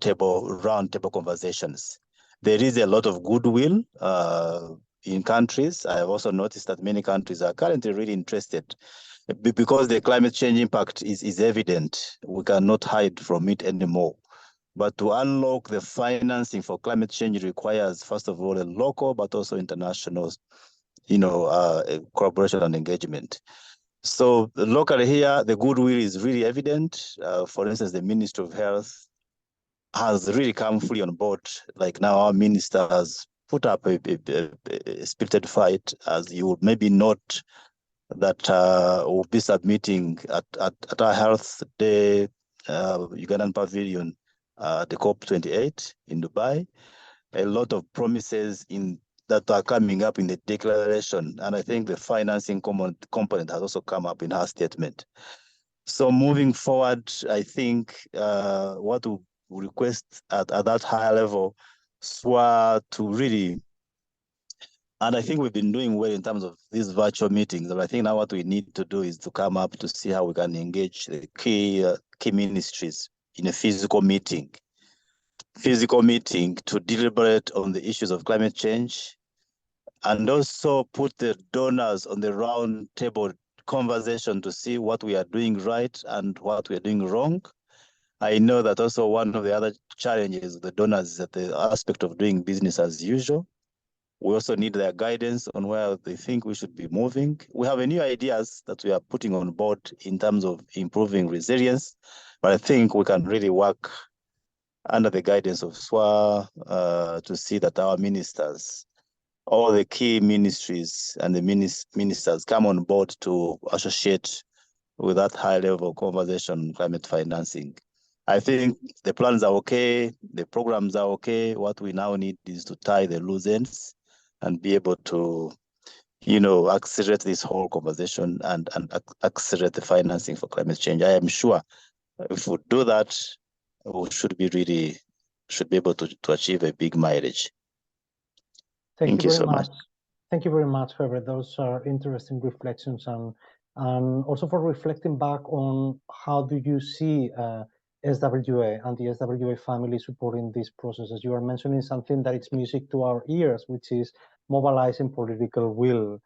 round table conversations. There is a lot of goodwill in countries. I have also noticed that many countries are currently really interested, because the climate change impact is evident. We cannot hide from it anymore. But to unlock the financing for climate change requires, first of all, a local, but also international, collaboration and engagement. So locally here, the goodwill is really evident. For instance, the Ministry of Health has really come fully on board. Like now, our minister has put up a spirited fight, as you would maybe note, that will be submitting at our Health Day Ugandan Pavilion, the COP28 in Dubai. A lot of promises that are coming up in the declaration, and I think the financing component has also come up in her statement. So moving forward, I think what we request at that higher level, SWA to really, and I think we've been doing well in terms of these virtual meetings, but I think now what we need to do is to come up to see how we can engage the key ministries in a physical meeting to deliberate on the issues of climate change, and also put the donors on the round table conversation to see what we are doing right and what we are doing wrong. I know that also one of the other challenges of the donors is that the aspect of doing business as usual. We also need their guidance on where they think we should be moving. We have new ideas that we are putting on board in terms of improving resilience, but I think we can really work under the guidance of SWA to see that our ministers, all the key ministries and the ministers come on board to associate with that high level conversation on climate financing. I think the plans are okay, the programs are okay. What we now need is to tie the loose ends and be able to accelerate this whole conversation and accelerate the financing for climate change. I am sure if we do that, we should be able to achieve a big mileage. Thank you very so much. Thank you very much, Herbert. Those are interesting reflections and also for reflecting back on how do you see SWA and the SWA family supporting this process. As you are mentioning something that it's music to our ears, which is mobilizing political will.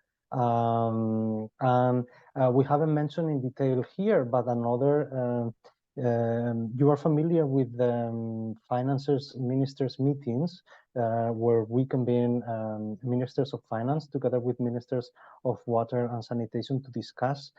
We haven't mentioned in detail here, but another, you are familiar with the financiers ministers meetings where we convene ministers of finance together with ministers of water and sanitation to discuss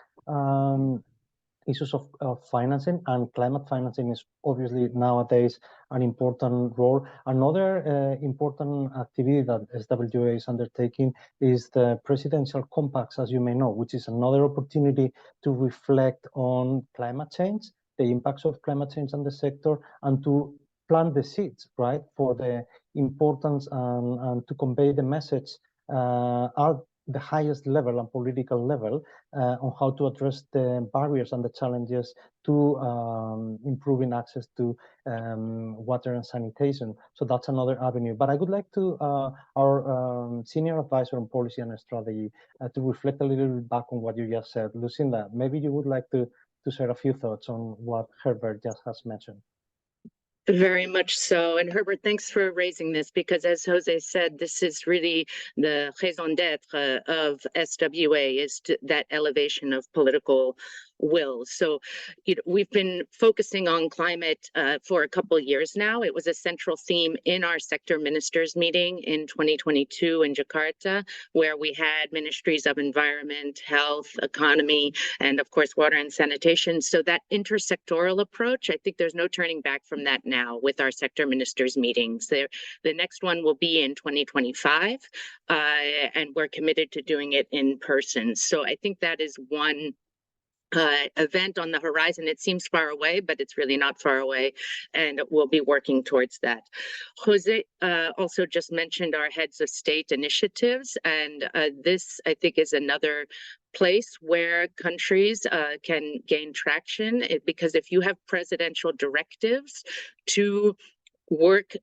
issues of financing, and climate financing is obviously nowadays an important role. Another important activity that SWA is undertaking is the presidential compacts, as you may know, which is another opportunity to reflect on climate change, the impacts of climate change on the sector, and to plant the seeds, right, for the importance and to convey the message at the highest level and political level on how to address the barriers and the challenges to improving access to water and sanitation. So that's another avenue. But I would like to our senior advisor on policy and strategy to reflect a little bit back on what you just said. Lucinda, maybe you would like to share a few thoughts on what Herbert just has mentioned. Very much so. And Herbert, thanks for raising this, because as Jose said, this is really the raison d'etre of SWA, is that elevation of political will. So we've been focusing on climate for a couple of years now. It was a central theme in our sector ministers meeting in 2022 in Jakarta, where we had ministries of environment, health, economy, and of course, water and sanitation. So that intersectoral approach, I think there's no turning back from that now with our sector ministers meetings. The next one will be in 2025, and we're committed to doing it in person. So I think that is one event on the horizon. It seems far away, but it's really not far away, and we'll be working towards that. Jose also just mentioned our heads of state initiatives, and this, I think, is another place where countries can gain traction, because if you have presidential directives to work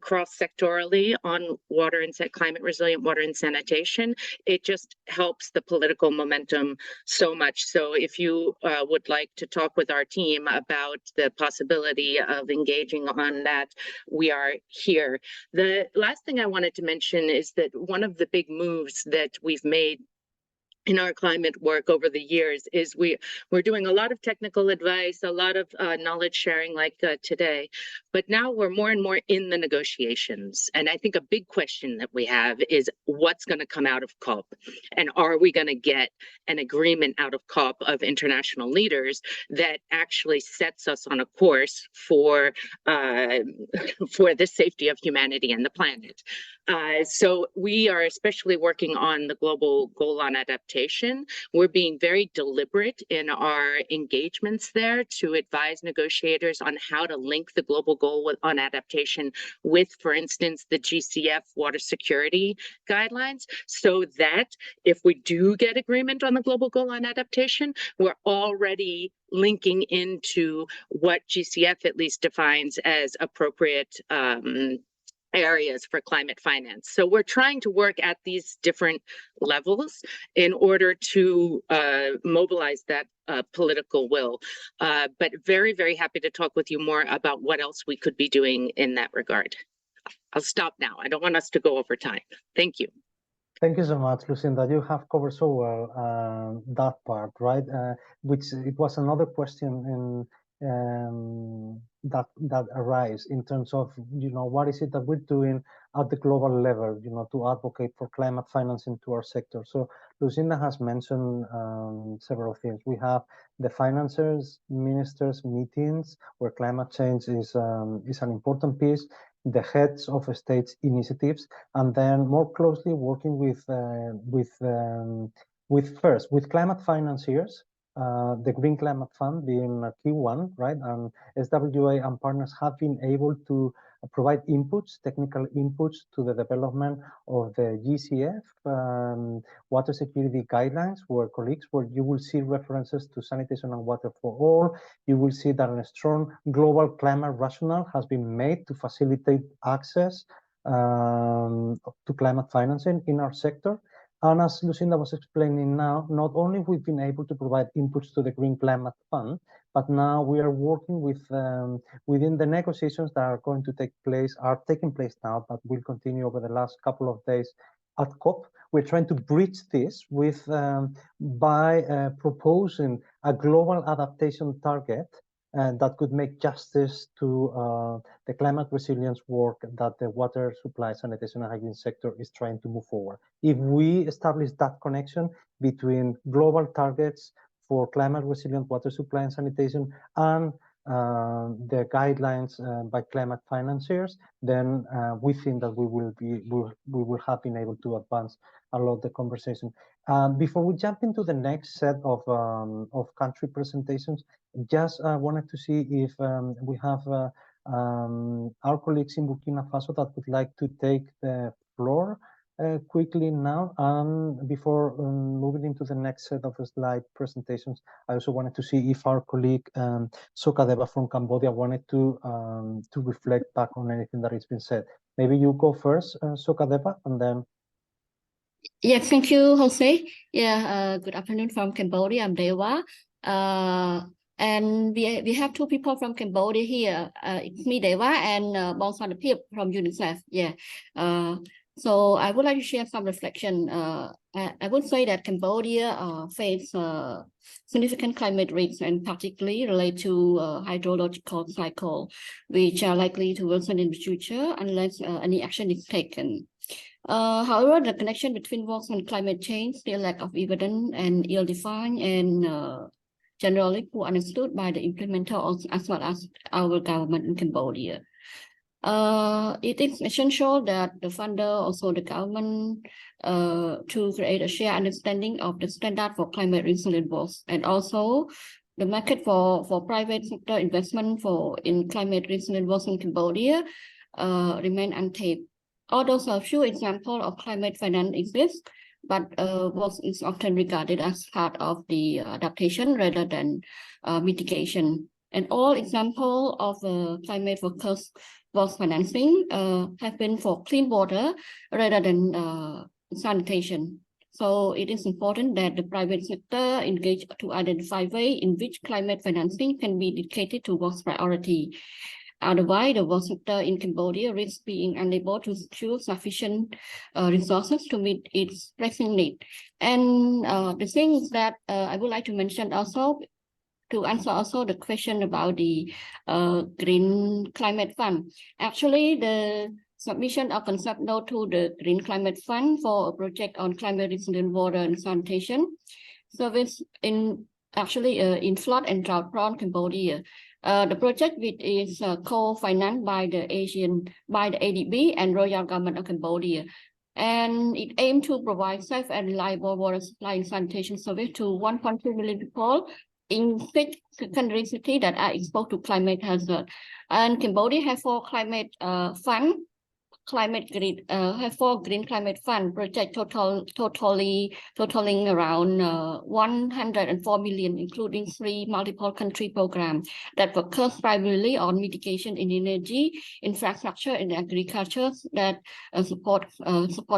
cross-sectorally on water and climate resilient water and sanitation, it just helps the political momentum so much. So if you would like to talk with our team about the possibility of engaging on that, we are here. The last thing I wanted to mention is that one of the big moves that we've made in our climate work over the years is we're doing a lot of technical advice, a lot of knowledge sharing like today, but now we're more and more in the negotiations. And I think a big question that we have is what's going to come out of COP, and are we going to get an agreement out of COP of international leaders that actually sets us on a course for the safety of humanity and the planet. So we are especially working on the global goal on adaptation. We're being very deliberate in our engagements there to advise negotiators on how to link the global goal on adaptation with, for instance, the GCF water security guidelines, so that if we do get agreement on the global goal on adaptation, we're already linking into what GCF at least defines as appropriate areas for climate finance. So we're trying to work at these different levels in order to mobilize that political will. But very, very happy to talk with you more about what else we could be doing in that regard. I'll stop now. I don't want us to go over time. Thank you. Thank you so much, Lucinda. You have covered so well that part, right? Which it was another question that arise in terms of, what is it that we're doing at the global level, to advocate for climate financing to our sector. So Lucinda has mentioned several things. We have the financiers ministers meetings where climate change is an important piece, the heads of states initiatives, and then more closely working with climate financiers. The Green Climate Fund being a key one, right? And SWA and partners have been able to provide inputs, technical inputs to the development of the GCF water security guidelines, where you will see references to sanitation and water for all. You will see that a strong global climate rationale has been made to facilitate access to climate financing in our sector. And as Lucinda was explaining now, not only we've been able to provide inputs to the Green Climate Fund, but now we are working with within the negotiations that are going to are taking place now, but will continue over the last couple of days at COP. We're trying to bridge this with by proposing a global adaptation target that could make justice to the climate resilience work that the water supply, sanitation, and hygiene sector is trying to move forward. If we establish that connection between global targets for climate resilient water supply and sanitation and the guidelines by climate financiers, then we think that we will have been able to advance a lot of the conversation. Before we jump into the next set of country presentations, just wanted to see if we have our colleagues in Burkina Faso that would like to take the floor quickly now. Before moving into the next set of slide presentations, I also wanted to see if our colleague Sokadeva from Cambodia wanted to reflect back on anything that has been said. Maybe you go first, Sokadeva, and then. Yes, thank you, Jose. Yeah, good afternoon from Cambodia. I'm Dewa. And we have two people from Cambodia here. It's me, Dewa, and Bong Santipip from UNICEF. Yeah. So I would like to share some reflection. I would say that Cambodia faces significant climate risks, and particularly related to hydrological cycle, which are likely to worsen in the future unless any action is taken. However, the connection between works and climate change still lack of evidence and ill-defined and generally poor understood by the implementer as well as our government in Cambodia. It is essential that the funder, also the government, to create a shared understanding of the standard for climate resilient works, and also the market for private sector investment in climate resilient works in Cambodia remain untapped. Although a few examples of climate finance exist, but works is often regarded as part of the adaptation rather than mitigation. And all examples of climate focused works financing have been for clean water rather than sanitation. So it is important that the private sector engage to identify ways in which climate financing can be dedicated to works priority. Otherwise, the work sector in Cambodia risks being unable to secure sufficient resources to meet its pressing need. And the thing is that I would like to mention also, to answer also the question about the Green Climate Fund. Actually, the submission of concept note to the Green Climate Fund for a project on climate resilient water and sanitation service in flood and drought prone Cambodia. The project, which is co-financed by the ADB and Royal Government of Cambodia, and it aims to provide safe and reliable water supply and sanitation service to 1.2 million people in 6 secondary cities that are exposed to climate hazard. And Cambodia has 4 climate fund. Have 4 Green Climate Fund project totaling around 104 million, including 3 multiple country programs that focus primarily on mitigation in energy, infrastructure, and agriculture that support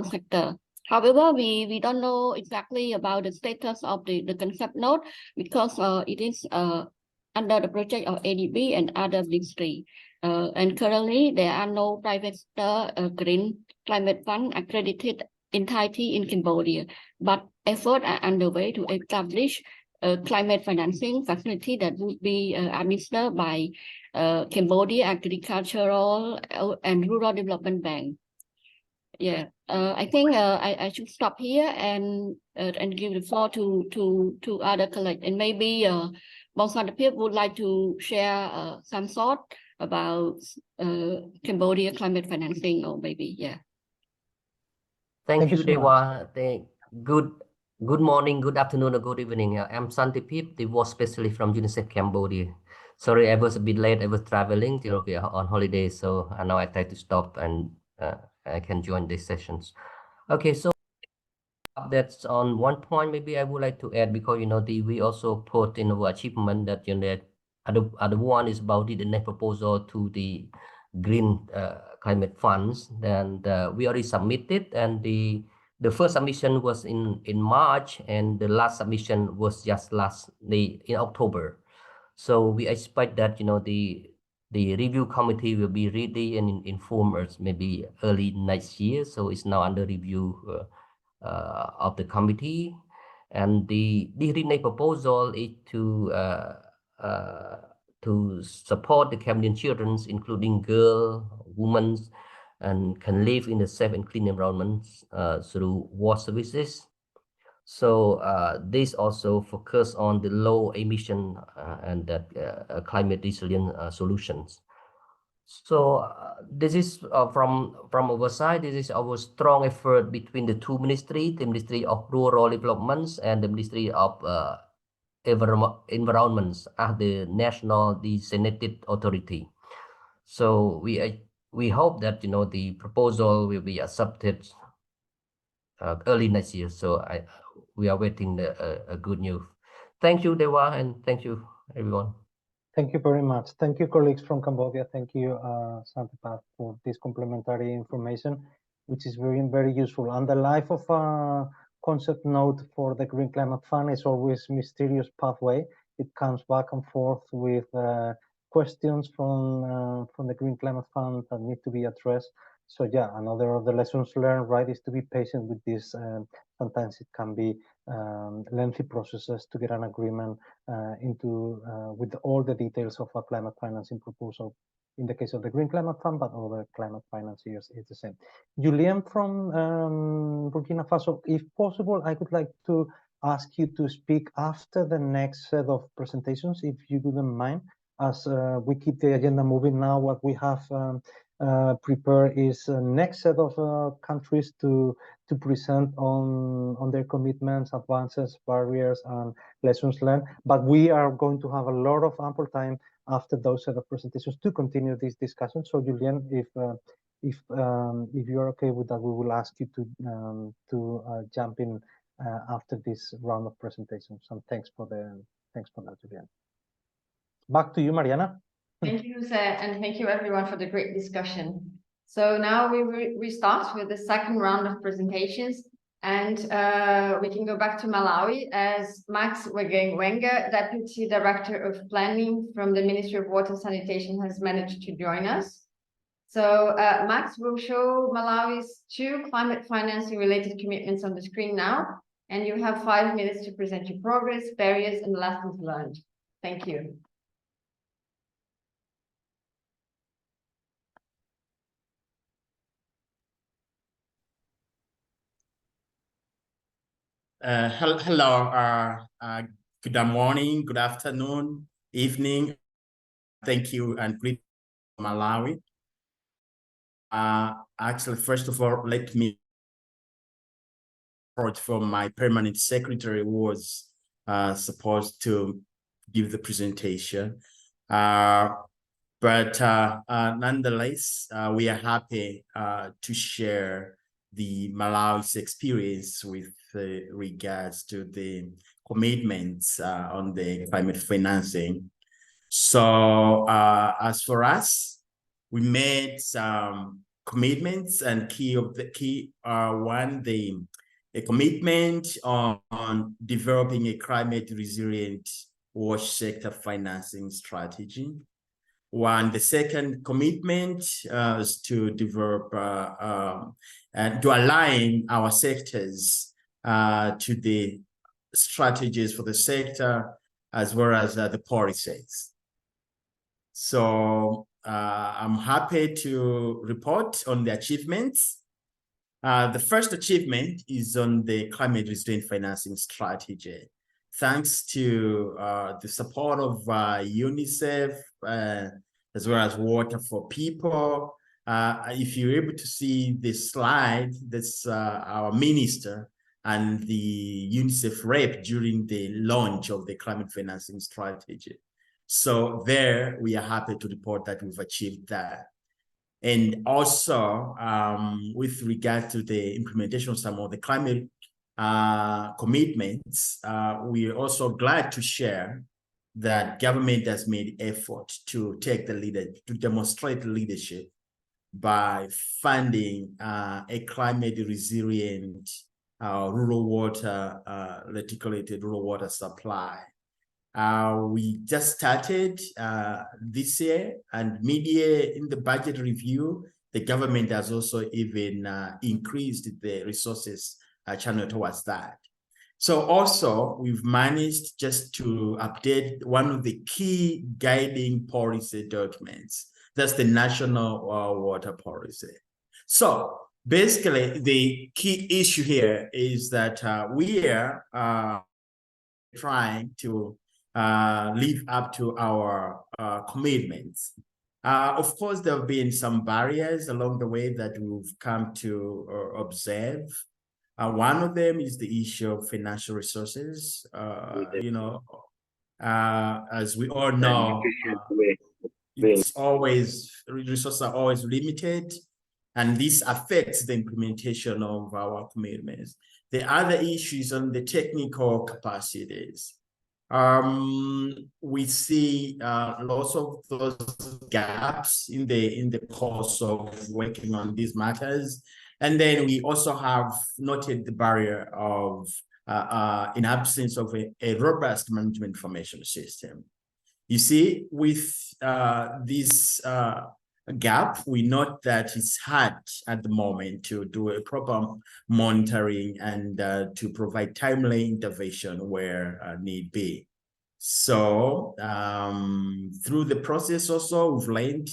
sector. However, we don't know exactly about the status of the concept note because it is under the project of ADB and other ministry. And currently, there are no private sector Green Climate Fund accredited entity in Cambodia, but efforts are underway to establish a climate financing facility that would be administered by Cambodia Agricultural and Rural Development Bank. Yeah, I think I should stop here and give the floor to other colleagues, and maybe Bong Santipip would like to share some thought about Cambodia climate financing, or maybe, yeah. Thank you, so Dewa. Good morning, good afternoon, or good evening. I'm Santipip, the work specialist from UNICEF Cambodia. Sorry, I was a bit late. I was traveling to Ethiopia on holiday, so now I try to stop and I can join these sessions. Okay, so that's on one point. Maybe I would like to add, because we also put in our achievement that other one is about the next proposal to the green climate funds. Then we already submitted, and the first submission was in March, and the last submission was just in October. So we expect that the review committee will be ready and inform us maybe early next year. So it's now under review of the committee, and the renewed proposal is to support the Cambodian children, including girls, women, and can live in a safe and clean environment through water services. So this also focus on the low emission and that climate resilient solutions. So this is from our side. This is our strong effort between the two ministries, the Ministry of Rural Development and the Ministry of Environment as the national designated authority. So we hope that the proposal will be accepted early next year. So we are waiting a good news. Thank you, Dewa, and thank you, everyone. Thank you very much. Thank you, colleagues from Cambodia. Thank you, Santipat, for this complementary information, which is very, very useful. And the life of a concept note for the Green Climate Fund is always mysterious pathway. It comes back and forth with questions from the Green Climate Fund that need to be addressed. So yeah, another of the lessons learned, right, is to be patient with this. Sometimes it can be lengthy processes to get an agreement with all the details of a climate financing proposal. In the case of the Green Climate Fund, but other climate financiers, it's the same. Julien from Burkina Faso, if possible, I would like to ask you to speak after the next set of presentations, if you wouldn't mind, as we keep the agenda moving now. What we have prepared is next set of countries to present on their commitments, advances, barriers, and lessons learned. But we are going to have a lot of ample time after those set of presentations to continue this discussion. So Julien, if you're okay with that, we will ask you to jump in after this round of presentations. And thanks for that, Julien. Back to you, Mariana. Thank you, Jose, and thank you everyone for the great discussion. So now we start with the second round of presentations, and we can go back to Malawi as Max Wenger, Deputy Director of Planning from the Ministry of Water and Sanitation, has managed to join us. So Max will show Malawi's 2 climate financing related commitments on the screen now, and you have 5 minutes to present your progress, barriers, and lessons learned. Thank you. Hello, good morning, good afternoon, evening. Thank you and greet Malawi. Actually, first of all, let me report from my permanent secretary, who was supposed to give the presentation. But nonetheless, we are happy to share the Malawi's experience with regards to the commitments on the climate financing. So as for us, we made some commitments, and a commitment on developing a climate resilient wash sector financing strategy. The second commitment is to develop and to align our sectors to the strategies for the sector, as well as the policies. So I'm happy to report on the achievements. The first achievement is on the climate resilient financing strategy. Thanks to the support of UNICEF, as well as Water for People. If you're able to see this slide, that's our minister and the UNICEF rep during the launch of the climate financing strategy. So there, we are happy to report that we've achieved that. And also, with regard to the implementation of some of the climate commitments, we are also glad to share that government has made effort to take the lead, to demonstrate leadership by funding a climate resilient rural water, reticulated rural water supply. We just started this year, and mid-year in the budget review, the government has also even increased the resources channel towards that. So also, we've managed just to update one of the key guiding policy documents. That's the National Water Policy. So basically, the key issue here is that we are trying to live up to our commitments. Of course, there have been some barriers along the way that we've come to observe. One of them is the issue of financial resources. You know, as we all know, it's always, resources are always limited, and this affects the implementation of our commitments. The other issues on the technical capacities. We see lots of those gaps in the course of working on these matters. And then we also have noted the barrier of in absence of a robust management information system. You see, with this gap, we note that it's hard at the moment to do a proper monitoring and to provide timely intervention where need be. So through the process also, we've learned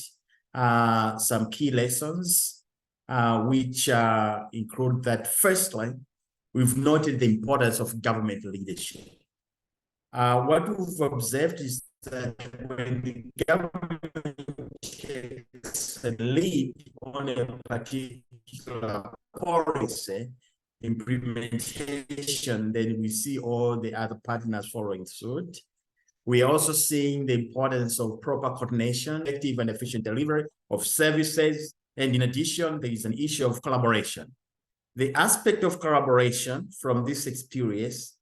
some key lessons, which include that firstly, we've noted the importance of government leadership. What we've observed is that when the government takes a lead on a particular policy implementation, then we see all the other partners following suit. We are also seeing the importance of proper coordination, effective and efficient delivery of services. And in addition, there is an issue of collaboration. The aspect of collaboration from this experience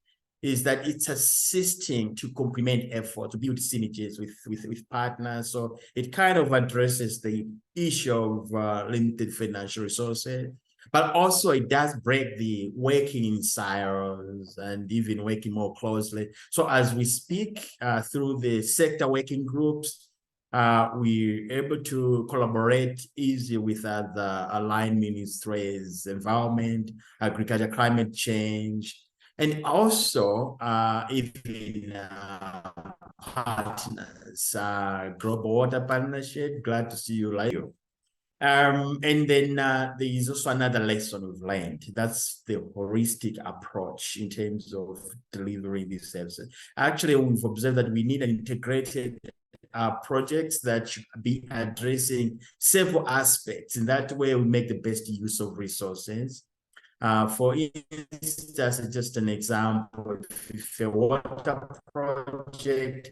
is that it's assisting to complement effort, to build synergies with partners. So it kind of addresses the issue of limited financial resources, but also it does break the working in silos and even working more closely. So as we speak through the sector working groups, we're able to collaborate easily with other aligned ministries, environment, agriculture, climate change, and also even partners, Global Water Partnership. Glad to see you, like you. And then there is also another lesson we've learned. That's the holistic approach in terms of delivering these services. Actually, we've observed that we need an integrated projects that should be addressing several aspects. In that way, we make the best use of resources. For instance, just an example, if a water project,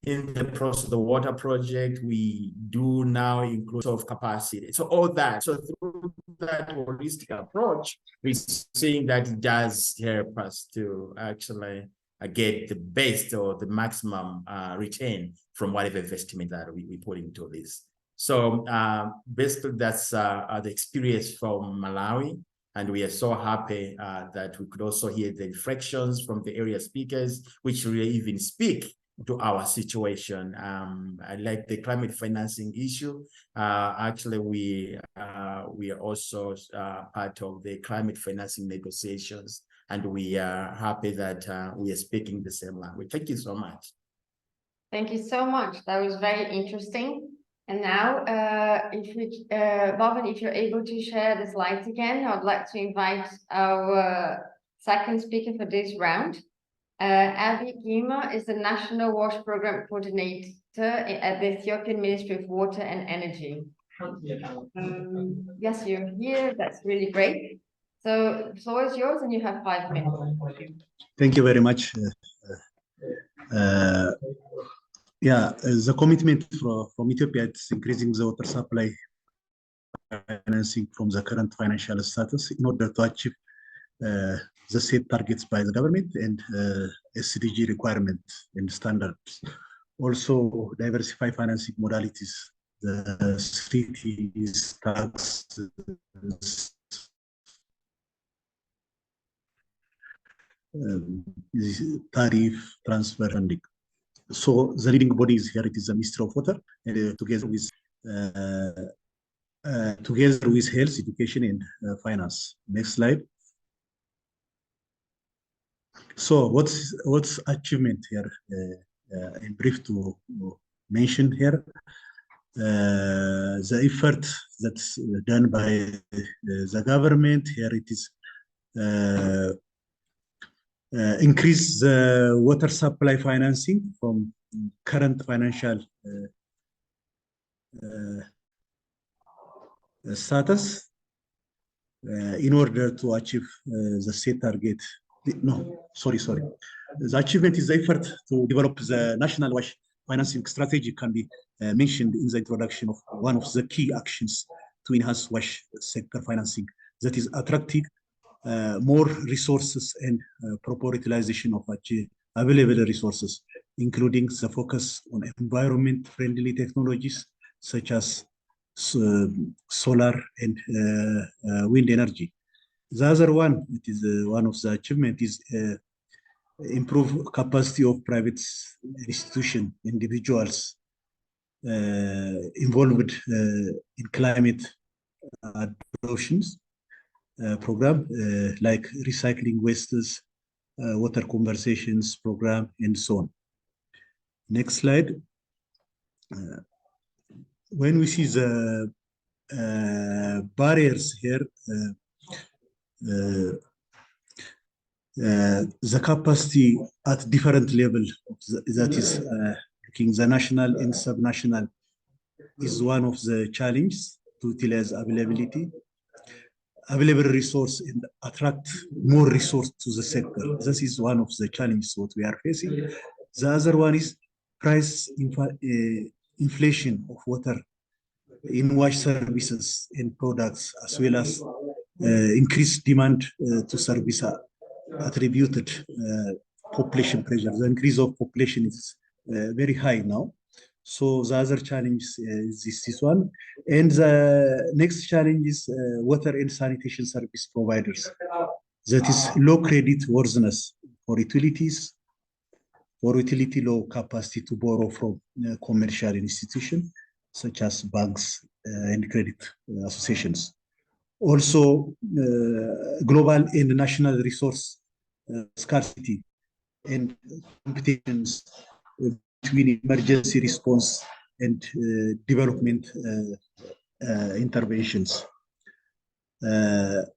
in the process of the water project, we do now include of capacity. So all that, so through that holistic approach, we're seeing that it does help us to actually get the best or the maximum return from whatever investment that we put into this. So basically that's the experience from Malawi. And we are so happy that we could also hear the reflections from the area speakers, which really even speak to our situation. I like the climate financing issue. Actually, we are also part of the climate financing negotiations, and we are happy that we are speaking the same language. Thank you so much. Thank you so much. That was very interesting. And now, Marvin, if you're able to share the slides again, I'd like to invite our second speaker for this round. Abby Gima is the National WASH Program Coordinator at the Ethiopian Ministry of Water and Energy. Yes, you're here. That's really great. So the floor is yours and you have 5 minutes. Thank you very much. Yeah, the commitment from Ethiopia is increasing the water supply financing from the current financial status in order to achieve the set targets by the government and SDG requirement and standards. Also, diversify financing modalities, the cities, taxes, tariff, transfer funding. So the leading body is here. It is the Ministry of Water, and together with health, education, and finance. Next slide. So what's achievement here? In brief to mention here, the effort that's done by the government here. It is increase the water supply financing from current financial status in order to achieve the set target. No, sorry. The achievement is the effort to develop the national WASH financing strategy can be mentioned in the introduction of one of the key actions to enhance WASH sector financing, that is attracting more resources and proper utilization of available resources, including the focus on environment-friendly technologies such as solar and wind energy. The other one, it is one of the achievement is improve capacity of private institution, individuals involved in climate adoptions program like recycling wastes, water conversations program, and so on. Next slide. When we see the barriers here, the capacity at different level, that is looking the national and subnational, is one of the challenges to utilize available resource and attract more resource to the sector. This is one of the challenges what we are facing. The other one is price inflation of water in WASH services and products, as well as increased demand to service attributed population pressure. The increase of population is very high now. So the other challenge is this one. And the next challenge is water and sanitation service providers. That is low credit worthiness for utilities, or utility low capacity to borrow from commercial institutions such as banks and credit associations. Also, global and national resource scarcity and competitions between emergency response and development interventions.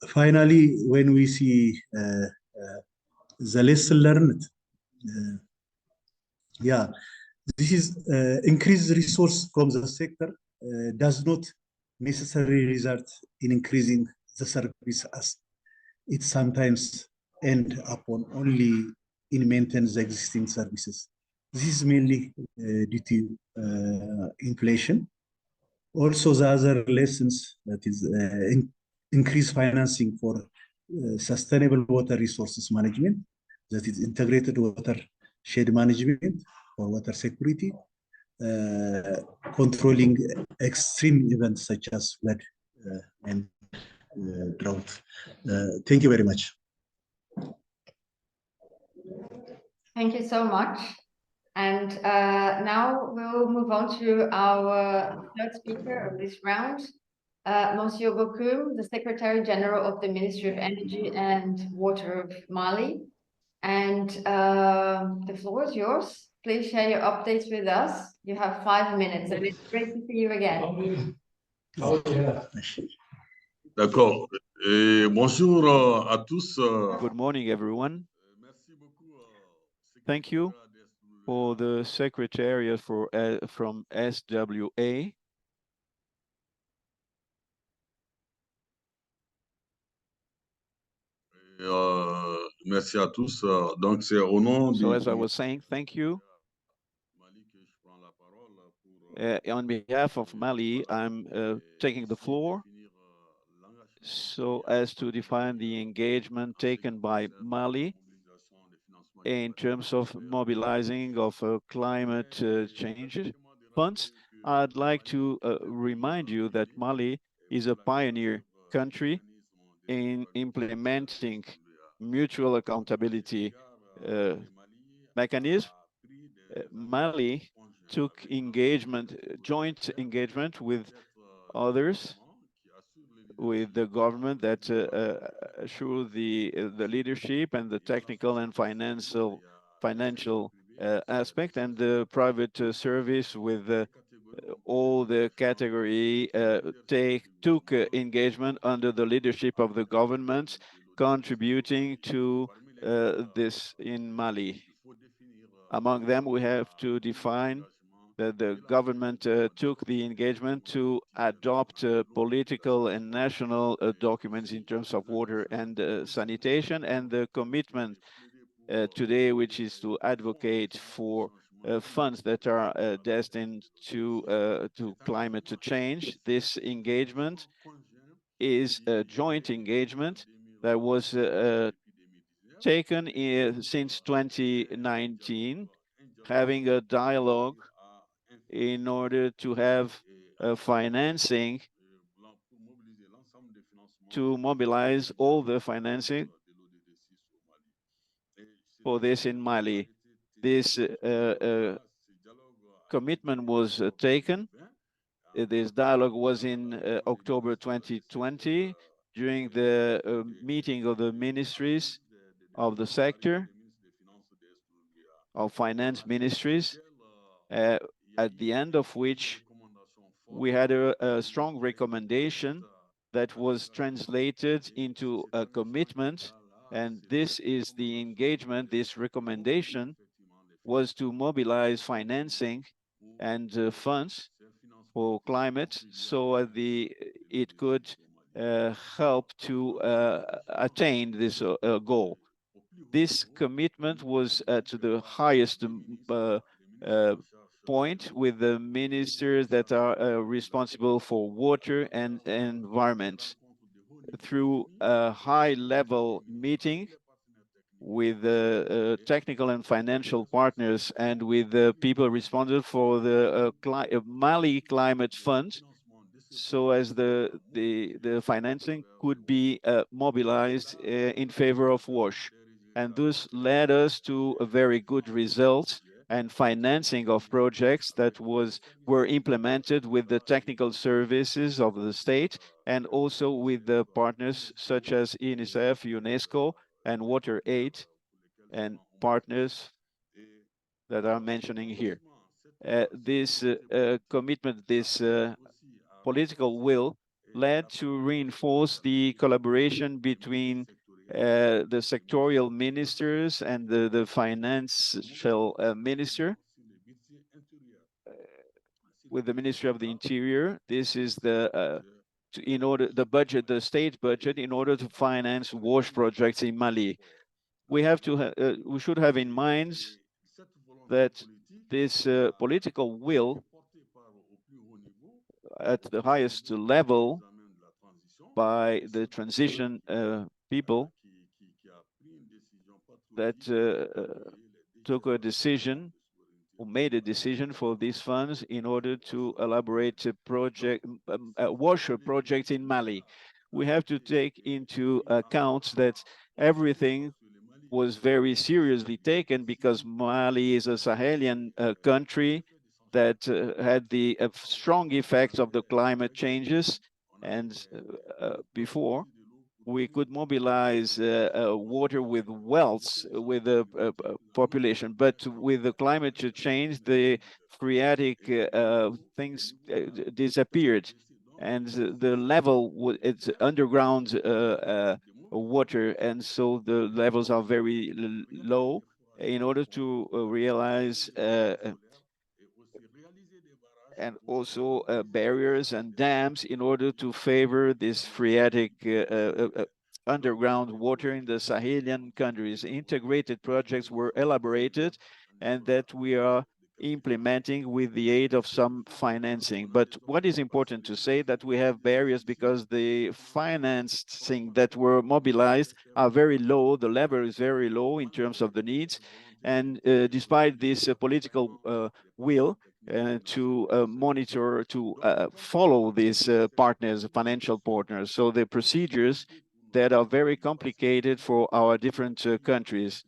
Finally, when we see the lesson learned, this is increased resource from the sector does not necessarily result in increasing the service, as it sometimes end upon only in maintaining the existing services. This is mainly due to inflation. Also, the other lessons, that is increased financing for sustainable water resources management, that is integrated water shed management for water security, controlling extreme events such as flood and drought. Thank you very much. Thank you so much. And now we'll move on to our third speaker of this round, Monsieur Bokoum, the Secretary General of the Ministry of Energy and Water of Mali. And the floor is yours. Please share your updates with us. You have 5 minutes, and it's great to see you again. D'accord. Bonjour à tous. Good morning, everyone. Thank you for the Secretariat from SWA. Merci à tous. Donc, c'est au nom So as I was saying, thank you. On behalf of Mali, I'm taking the floor so as to define the engagement taken by Mali in terms of mobilizing of climate change funds. I'd like to remind you that Mali is a pioneer country in implementing mutual accountability mechanism. Mali took engagement, joint engagement with others, with the government that assure the leadership and the technical and financial aspect, and the private service with all the category took engagement under the leadership of the government, contributing to this in Mali. Among them, we have to define that the government took the engagement to adopt political and national documents in terms of water and sanitation, and the commitment today, which is to advocate for funds that are destined to climate change. This engagement is a joint engagement that was taken since 2019, having a dialogue in order to have financing, to mobilize all the financing for this in Mali. This commitment was taken. This dialogue was in October 2020 during the meeting of the ministries of the sector, of finance ministries, at the end of which we had a strong recommendation that was translated into a commitment, and this is the engagement. This recommendation was to mobilize financing and funds for climate, so it could help to attain this goal. This commitment was at the highest point with the ministers that are responsible for water and environment, through a high-level meeting with the technical and financial partners and with the people responsible for the Mali Climate Fund, so as the financing could be mobilized in favor of WASH. And this led us to a very good result and financing of projects that were implemented with the technical services of the state, and also with the partners such as UNICEF, UNESCO, and WaterAid, and partners that are mentioning here. This commitment, this political will, led to reinforce the collaboration between the sectorial ministers and the financial minister with the Ministry of the Interior. This is the state budget in order to finance WASH projects in Mali. We should have in mind that this political will at the highest level by the transition people that took a decision or made a decision for these funds in order to elaborate a WASH project in Mali. We have to take into account that everything was very seriously taken, because Mali is a Sahelian country that had the strong effects of the climate changes, and before we could mobilize water with wells, with the population, but with the climate change, the phreatic things disappeared, and the level, it's underground water, and so the levels are very low. In order to realize and also barriers and dams in order to favor this phreatic underground water in the Sahelian countries. Integrated projects were elaborated, and that we are implementing with the aid of some financing. But what is important to say that we have barriers because the financing that were mobilized are very low. The level is very low in terms of the needs. And despite this political will to monitor, to follow these partners, financial partners. So the procedures that are very complicated for our different countries,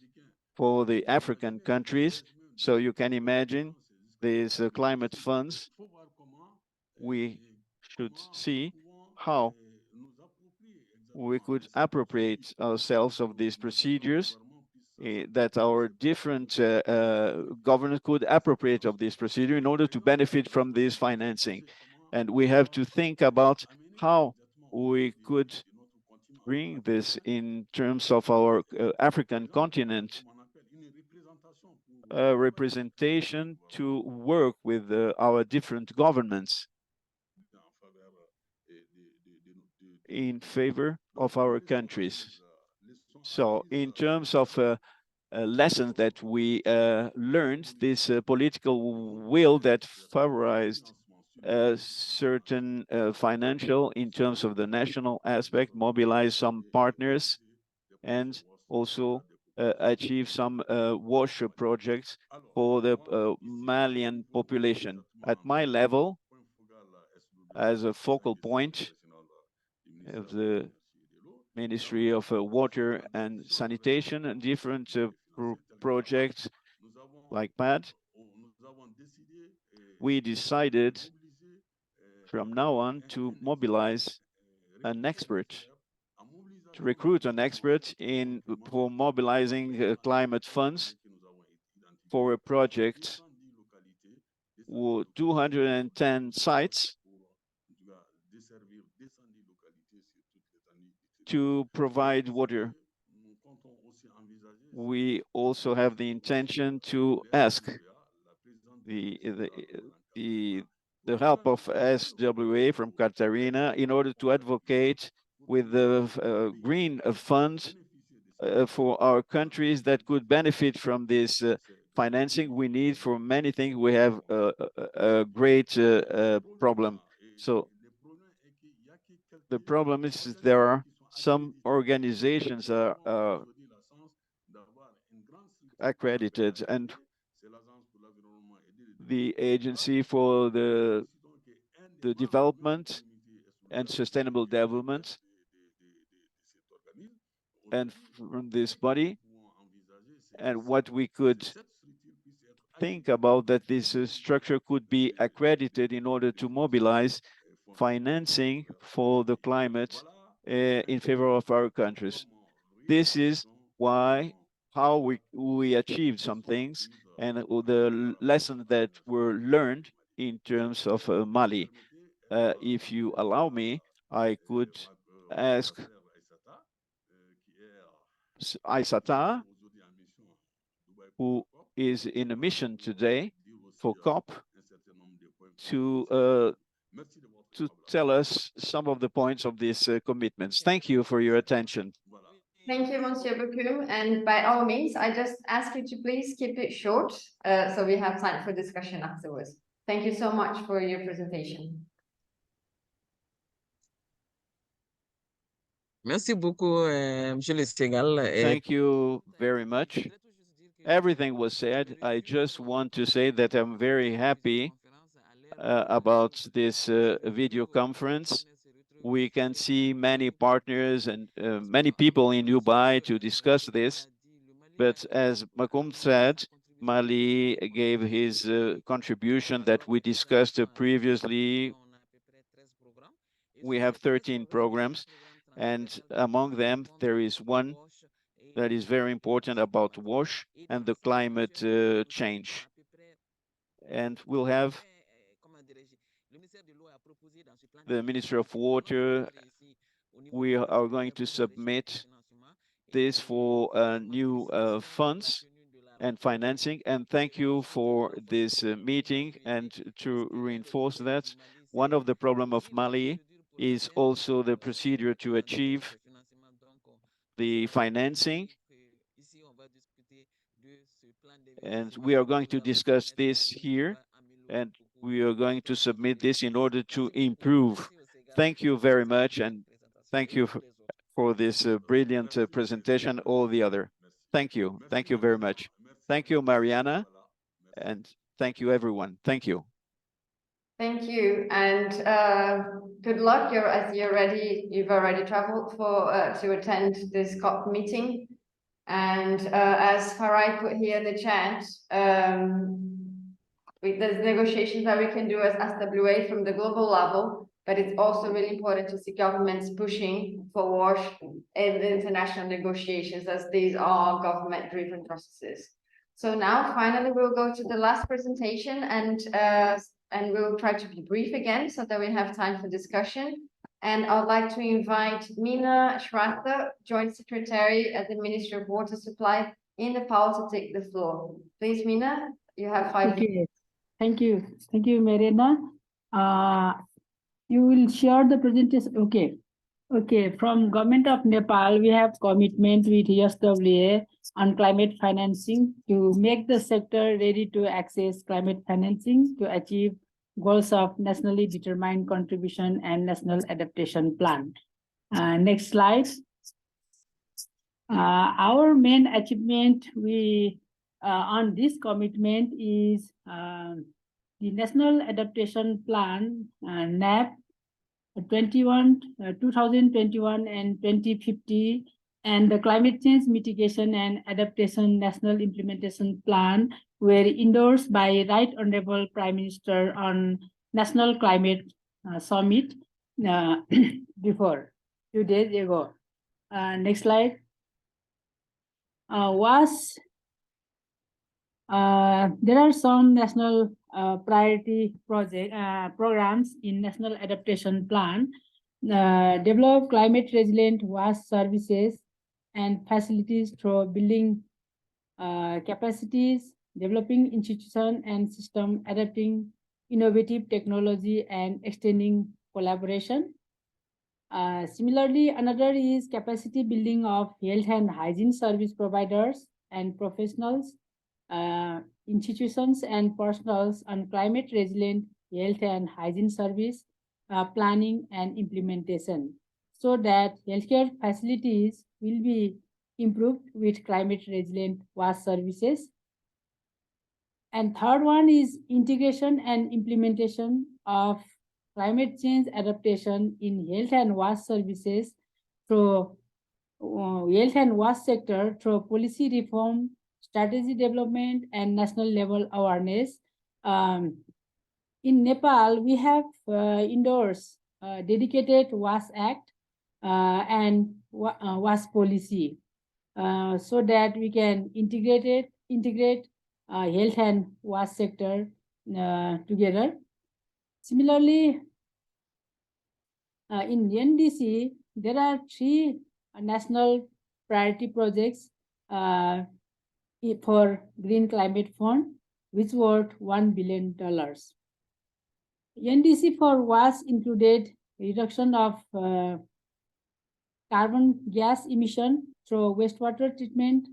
for the African countries. So you can imagine these climate funds. We should see how we could appropriate ourselves of these procedures, that our different governments could appropriate of this procedure in order to benefit from this financing. And we have to think about how we could bring this in terms of our African continent, representation to work with our different governments in favor of our countries. So in terms of lessons that we learned, this political will that favorized certain financial in terms of the national aspect, mobilize some partners, and also achieve some WASH projects for the Malian population. At my level, as a focal point of the Ministry of Water and Sanitation and different projects like that, we decided from now on to mobilize an expert, to recruit an expert for mobilizing climate funds for a project with 210 sites to provide water. We also have the intention to ask the help of SWA from Catarina in order to advocate with the green fund for our countries that could benefit from this financing we need for many things. We have a great problem. So the problem is there are some organizations are accredited, and the Agency for the Development and Sustainable Development, and from this body, and what we could think about that this structure could be accredited in order to mobilize financing for the climate in favor of our countries. This is how we achieved some things and the lessons that were learned in terms of Mali. If you allow me, I could ask Aissata, who is in a mission today for COP, to tell us some of the points of these commitments. Thank you for your attention. Thank you, Monsieur Bokoum. And by all means, I just ask you to please keep it short so we have time for discussion afterwards. Thank you so much for your presentation. Merci beaucoup, Monsieur le Sénégal. Thank you very much. Everything was said. I just want to say that I'm very happy about this video conference. We can see many partners and many people in Dubai to discuss this. But as Bokoum said, Mali gave his contribution that we discussed previously. We have 13 programs, and among them, there is one that is very important about WASH and the climate change. And we'll have the Ministry of Water. We are going to submit this for new funds and financing. And thank you for this meeting. And to reinforce that, one of the problems of Mali is also the procedure to achieve the financing. And we are going to discuss this here, and we are going to submit this in order to improve. Thank you very much, and thank you for this brilliant presentation, all the other. Thank you. Thank you very much. Thank you, Mariana, and thank you, everyone. Thank you. Thank you, and good luck. You've already traveled to attend this COP meeting. And as Farai put here in the chat, there's negotiations that we can do as SWA from the global level, but it's also really important to see governments pushing for in the international negotiations, as these are government-driven processes. So now, finally, we'll go to the last presentation, and we'll try to be brief again so that we have time for discussion. And I'd like to invite Mina Shratha, Joint Secretary at the Ministry of Water Supply in Nepal, to take the floor. Please, Mina, you have 5 minutes. Thank you, Mariana. You will share the presentation. Okay. From Government of Nepal, we have commitment with SWA on climate financing to make the sector ready to access climate financing to achieve goals of nationally determined contribution and national adaptation plan. Next slide. Our main achievement on this commitment is the National Adaptation Plan, NAP 2021 and 2050, and the Climate Change Mitigation and Adaptation National Implementation Plan were endorsed by Right Honorable Prime Minister on National Climate Summit before 2 days ago. Next slide. There are some national priority programs in National Adaptation Plan. Develop climate resilient WAS services and facilities through building capacities, developing institution and system, adapting innovative technology, and extending collaboration. Similarly, another is capacity building of health and hygiene service providers and professionals, institutions and personals on climate resilient health and hygiene service planning and implementation, so that healthcare facilities will be improved with climate resilient WAS services. And third one is integration and implementation of climate change adaptation in health and WAS services through health and WAS sector through policy reform, strategy development, and national level awareness. In Nepal, we have endorsed dedicated WAS Act and WAS policy, so that we can integrate health and WAS sector together. Similarly, in NDC, there are 3 national priority projects for Green Climate Fund, which worth $1 billion. NDC for WAS included reduction of carbon gas emission through wastewater treatment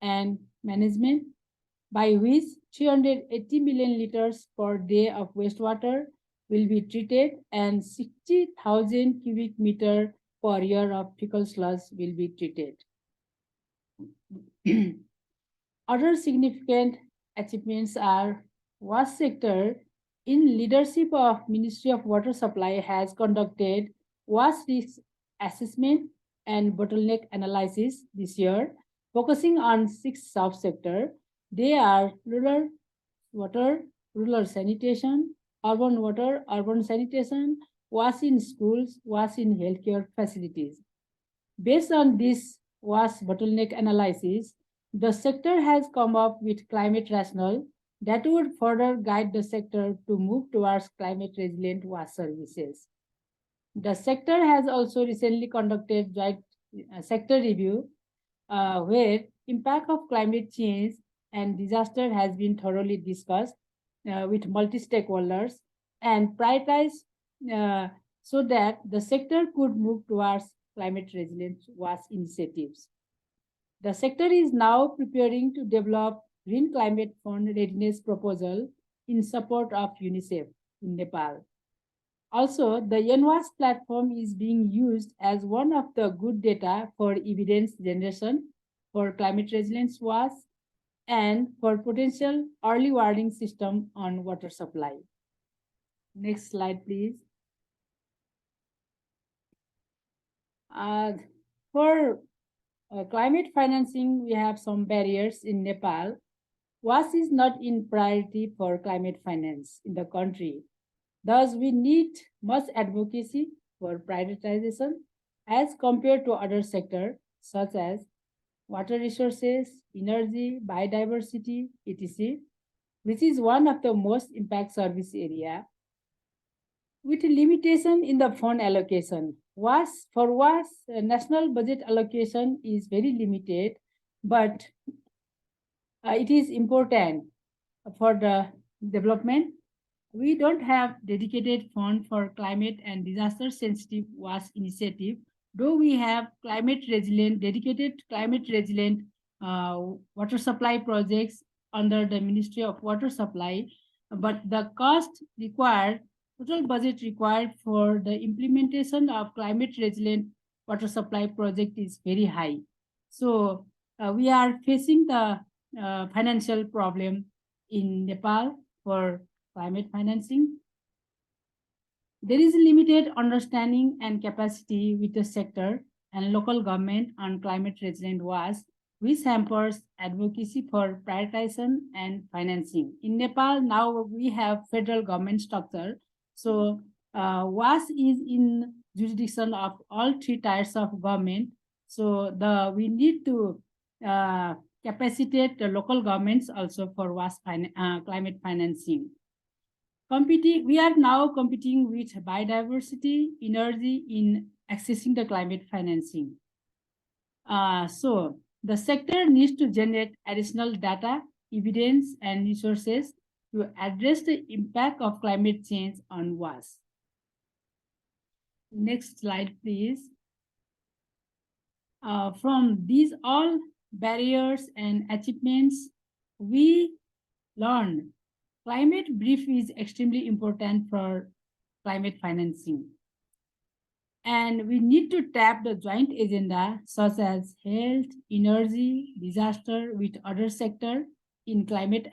and management, by which 380 million liters per day of wastewater will be treated and 60,000 cubic meter per year of fecal sludge will be treated. Other significant achievements are WAS sector in leadership of Ministry of Water Supply has conducted WAS risk assessment and bottleneck analysis this year, focusing on 6 subsectors. They are rural water, rural sanitation, urban water, urban sanitation, WAS in schools, WAS in healthcare facilities. Based on this WAS bottleneck analysis, the sector has come up with climate rationale that would further guide the sector to move towards climate resilient WAS services. The sector has also recently conducted joint sector review where impact of climate change and disaster has been thoroughly discussed with multi-stakeholders and prioritized so that the sector could move towards climate resilient WAS initiatives. The sector is now preparing to develop Green Climate Fund Readiness Proposal in support of UNICEF in Nepal. Also, the YENWAS platform is being used as one of the good data for evidence generation for climate resilience WAS and for potential early warning system on water supply. Next slide, please. For climate financing, we have some barriers in Nepal. WAS is not in priority for climate finance in the country. Thus, we need much advocacy for privatization as compared to other sectors such as water resources, energy, biodiversity, etc., which is one of the most impact service area. With a limitation in the fund allocation, for WAS, national budget allocation is very limited, but it is important for the development. We don't have dedicated fund for climate and disaster sensitive WAS initiative, though we have dedicated climate resilient water supply projects under the Ministry of Water Supply, but the total budget required for the implementation of climate resilient water supply project is very high. So we are facing the financial problem in Nepal for climate financing. There is limited understanding and capacity with the sector and local government on climate resilient WAS, which hampers advocacy for prioritization and financing. In Nepal, now we have federal government structure. So WAS is in jurisdiction of all 3 tiers of government. So we need to capacitate the local governments also for WAS climate financing. We are now competing with biodiversity, energy in accessing the climate financing. So the sector needs to generate additional data, evidence, and resources to address the impact of climate change on WAS. Next slide, please. From these all barriers and achievements, we learned climate brief is extremely important for climate financing. And we need to tap the joint agenda such as health, energy, disaster with other sectors in climate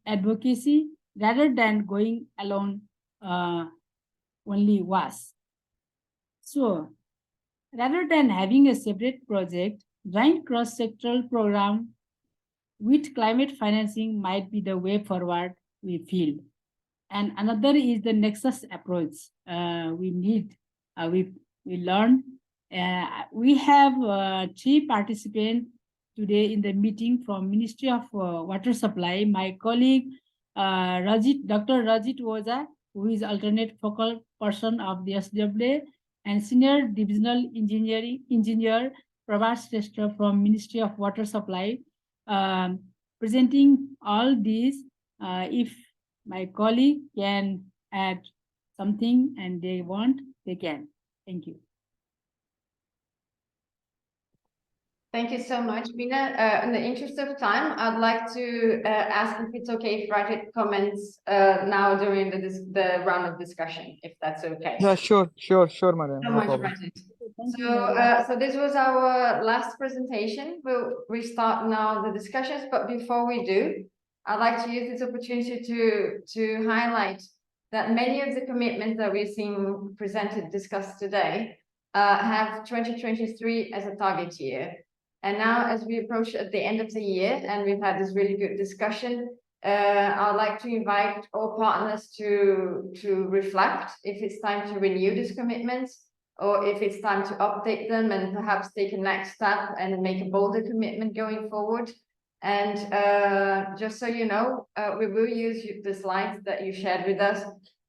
advocacy rather than going alone only WAS. So rather than having a separate project, joint cross-sectoral program with climate financing might be the way forward, we feel. And another is the nexus approach. We learn. We have 3 participants today in the meeting from Ministry of Water Supply. My colleague, Dr. Rajit Oza, who is alternate focal person of the SWA, and Senior Divisional Engineer Prabhas Shrestha from Ministry of Water Supply, presenting all these. If my colleague can add something and they want, they can. Thank you. Thank you so much, Bina. In the interest of time, I'd like to ask if it's okay if I take comments now during the round of discussion, if that's okay. Yeah, sure, madam. So No much, problem. Rajit. So this was our last presentation. We'll restart now the discussions, but before we do, I'd like to use this opportunity to highlight that many of the commitments that we're seeing discussed today have 2023 as a target year. And now as we approach at the end of the year, and we've had this really good discussion, I'd like to invite all partners to reflect if it's time to renew these commitments or if it's time to update them and perhaps take a next step and make a bolder commitment going forward. And just so you know, we will use the slides that you shared with us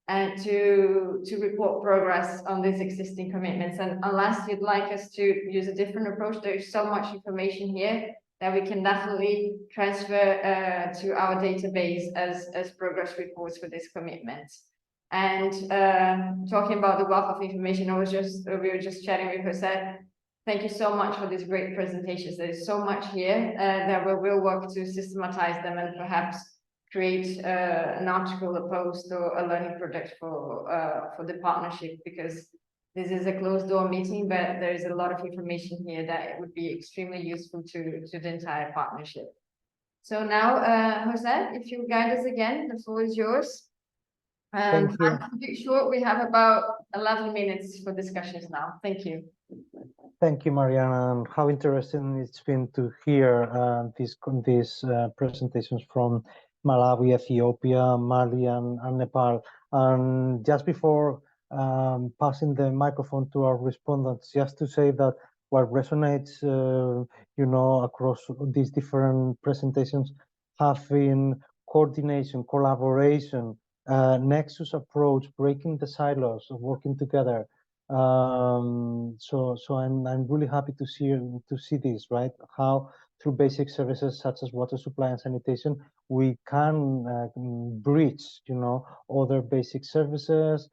and to report progress on these existing commitments. And unless you'd like us to use a different approach, there's so much information here that we can definitely transfer to our database as progress reports for these commitments. And talking about the wealth of information, we were just chatting with Jose. Thank you so much for these great presentations. There's so much here that we will work to systematize them and perhaps create an article, a post, or a learning project for the partnership, because this is a closed door meeting, but there is a lot of information here that would be extremely useful to the entire partnership. So now, Jose, if you guide us again, the floor is yours. And Thank you. I'm pretty sure we have about 11 minutes for discussions now. Thank you. Thank you, Mariana. And how interesting it's been to hear these presentations from Malawi, Ethiopia, Mali, and Nepal. And just before passing the microphone to our respondents, just to say that what resonates, across these different presentations have been coordination, collaboration, nexus approach, breaking the silos, working together. So I'm really happy to see this, right? How through basic services such as water supply and sanitation, we can bridge, other basic services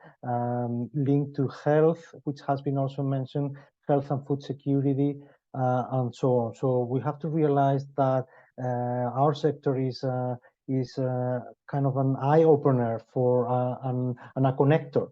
linked to health, which has been also mentioned, health and food security, and so on. So we have to realize that our sector is kind of an eye opener for and a connector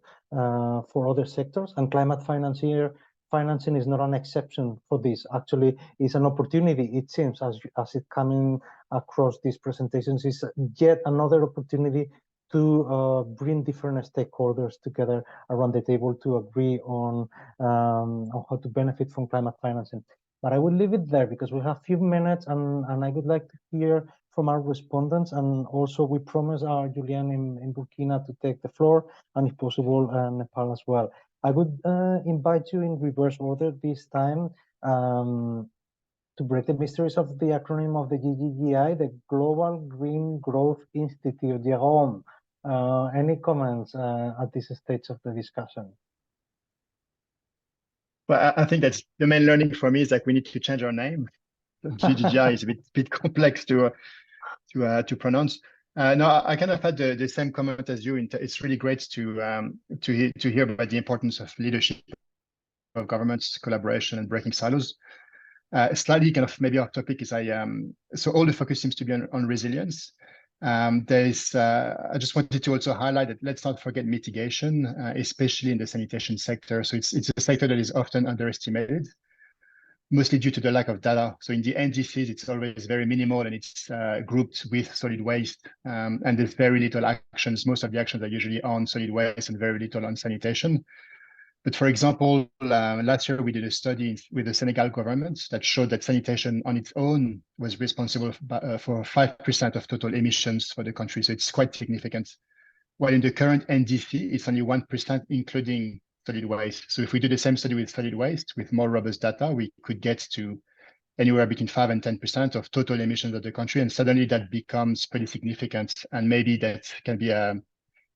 for other sectors, and climate financing is not an exception for this. Actually, it's an opportunity. It seems as it coming across these presentations is yet another opportunity to bring different stakeholders together around the table to agree on how to benefit from climate financing. But I will leave it there because we have a few minutes, and I would like to hear from our respondents, and also we promise our Julian in Burkina to take the floor, and if possible, Nepal as well. I would invite you in reverse order this time to break the mysteries of the acronym of the GGGI, the Global Green Growth Institute. Jérôme, any comments at this stage of the discussion? Well, I think that's the main learning for me is like we need to change our name. GGGI is a bit complex to pronounce. No, I kind of had the same comment as you. It's really great to hear about the importance of leadership of governments, collaboration, and breaking silos. Slightly kind of maybe off topic is so all the focus seems to be on resilience. I just wanted to also highlight that let's not forget mitigation, especially in the sanitation sector. So it's a sector that is often underestimated, mostly due to the lack of data. So in the NDCs, it's always very minimal, and it's grouped with solid waste. And there's very little actions. Most of the actions are usually on solid waste and very little on sanitation. But for example, last year we did a study with the Senegal government that showed that sanitation on its own was responsible for 5% of total emissions for the country. So it's quite significant. While in the current NDC, it's only 1%, including solid waste. So if we do the same study with solid waste, with more robust data, we could get to anywhere between 5 and 10% of total emissions of the country. And suddenly that becomes pretty significant. And maybe that can be a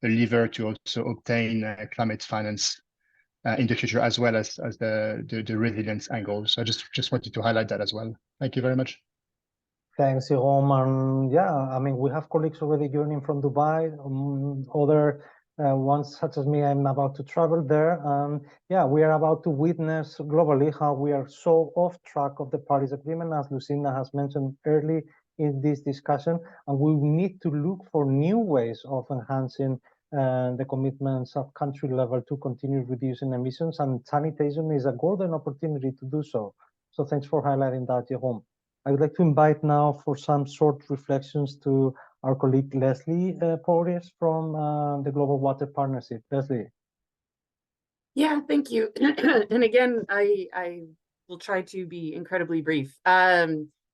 lever to also obtain climate finance in the future, as well as the resilience angle. So I just wanted to highlight that as well. Thank you very much. Thanks, Jérôme. And yeah, I mean, we have colleagues already joining from Dubai. Other ones such as me, I'm about to travel there. Yeah, we are about to witness globally how we are so off track of the Paris Agreement, as Lucinda has mentioned early in this discussion. And we need to look for new ways of enhancing the commitments at country level to continue reducing emissions, and sanitation is a golden opportunity to do so. So thanks for highlighting that, Jérôme. I would like to invite now for some short reflections to our colleague Leslie Porteous from the Global Water Partnership. Leslie. Yeah, thank you. And again, I will try to be incredibly brief.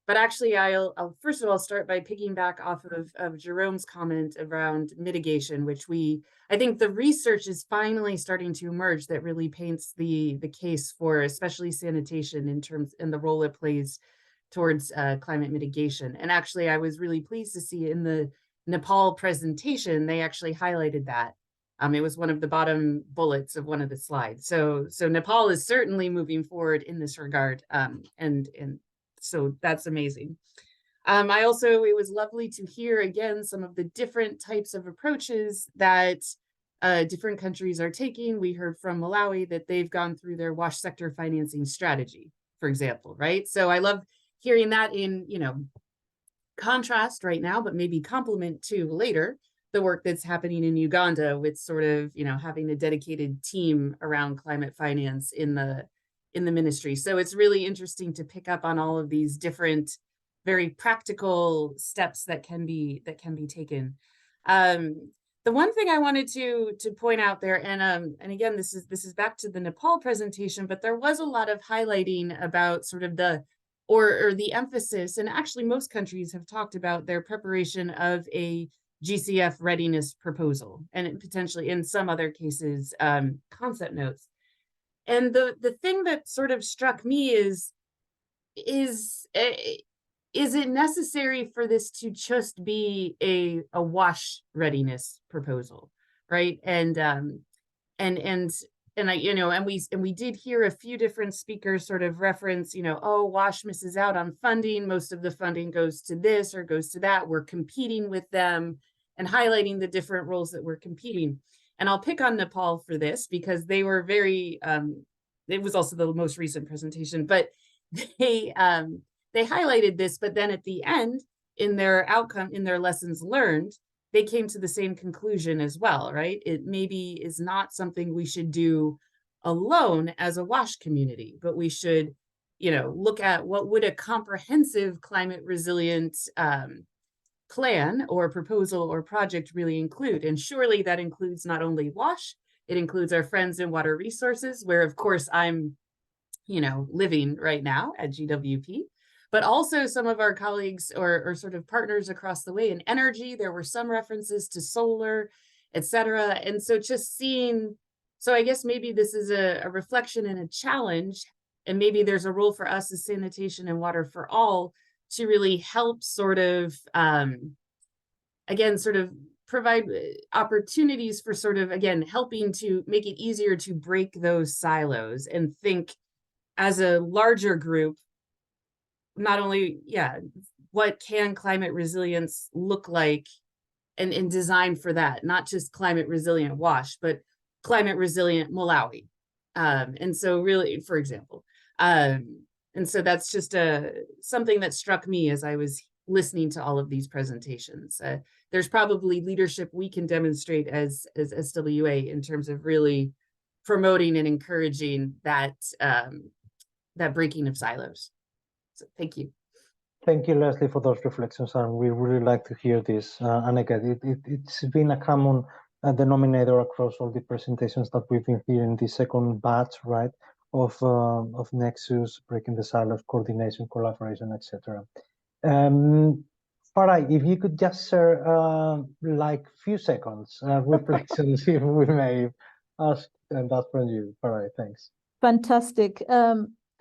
But actually, I'll first of all start by piggyback off of Jérôme's comment around mitigation, which I think the research is finally starting to emerge that really paints the case for especially sanitation in the role it plays towards climate mitigation. And actually, I was really pleased to see in the Nepal presentation, they actually highlighted that. It was one of the bottom bullets of one of the slides. So Nepal is certainly moving forward in this regard, and so that's amazing. It was lovely to hear again some of the different types of approaches that different countries are taking. We heard from Malawi that they've gone through their WASH sector financing strategy. for example, right? So I love hearing that in, you know, contrast right now, but maybe complement to later the work that's happening in Uganda with sort of, you know, having a dedicated team around climate finance in the ministry. So it's really interesting to pick up on all of these different, very practical steps that can be taken. The one thing I wanted to point out there, and again, this is back to the Nepal presentation, but there was a lot of highlighting about sort of the or the emphasis, and actually most countries have talked about their preparation of a GCF readiness proposal, and potentially in some other cases, concept notes. And the thing that sort of struck me is it necessary for this to just be a WASH readiness proposal, right? And I, you know, and we did hear a few different speakers sort of reference, you know, oh, WASH misses out on funding. Most of the funding goes to this or goes to that. We're competing with them, and highlighting the different roles that we're competing. And I'll pick on Nepal for this because they were very, it was also the most recent presentation, but they highlighted this, but then at the end, in their outcome, in their lessons learned, they came to the same conclusion as well, right? It maybe is not something we should do alone as a WASH community, but we should, you know, look at what would a comprehensive climate resilient plan or proposal or project really include. And surely that includes not only WASH, it includes our friends in water resources, where of course I'm, you know, living right now at GWP, but also some of our colleagues or sort of partners across the way in energy. There were some references to solar, et cetera. And so just seeing, so I guess maybe this is a reflection and a challenge, and maybe there's a role for us as Sanitation and Water for All to really help sort of, again, sort of provide opportunities for sort of, again, helping to make it easier to break those silos and think as a larger group, not only, what can climate resilience look like and design for that, not just climate resilient WASH, but climate resilient Malawi. And so really, for example, and so that's just something that struck me as I was listening to all of these presentations. There's probably leadership we can demonstrate as SWA in terms of really promoting and encouraging that that breaking of silos. So thank you. Thank you, Leslie, for those reflections, and we really like to hear this. And again, it's been a common denominator across all the presentations that we've been hearing, the second batch, right, of Nexus, breaking the silos, coordination, collaboration, etc. Farai, if you could just share like few seconds reflections, if we may ask that from you. Farai, thanks. Fantastic.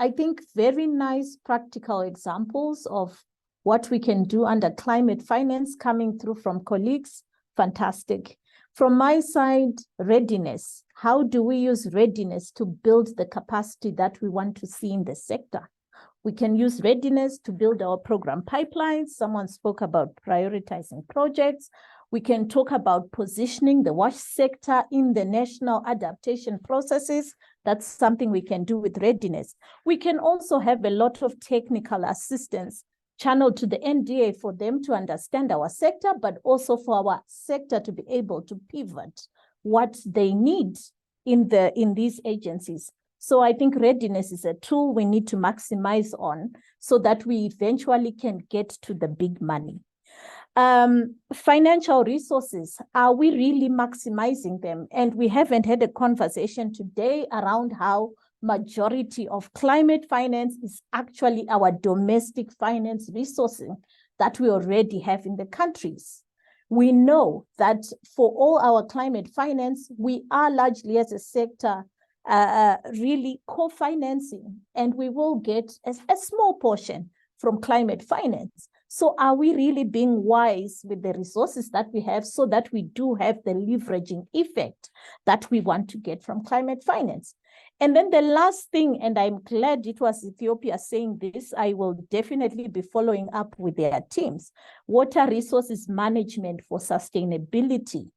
I think very nice practical examples of what we can do under climate finance coming through from colleagues. Fantastic. From my side, readiness. How do we use readiness to build the capacity that we want to see in the sector? We can use readiness to build our program pipelines. Someone spoke about prioritizing projects. We can talk about positioning the WASH sector in the national adaptation processes. That's something we can do with readiness. We can also have a lot of technical assistance channeled to the NDA for them to understand our sector, but also for our sector to be able to pivot what they need in these agencies. So I think readiness is a tool we need to maximize on so that we eventually can get to the big money. Financial resources, are we really maximizing them? And we haven't had a conversation today around how majority of climate finance is actually our domestic finance resourcing that we already have in the countries. We know that for all our climate finance, we are largely as a sector really co-financing, and we will get a small portion from climate finance. So are we really being wise with the resources that we have so that we do have the leveraging effect that we want to get from climate finance? And then the last thing, and I'm glad it was Ethiopia saying this, I will definitely be following up with their teams. Water resources management for sustainability.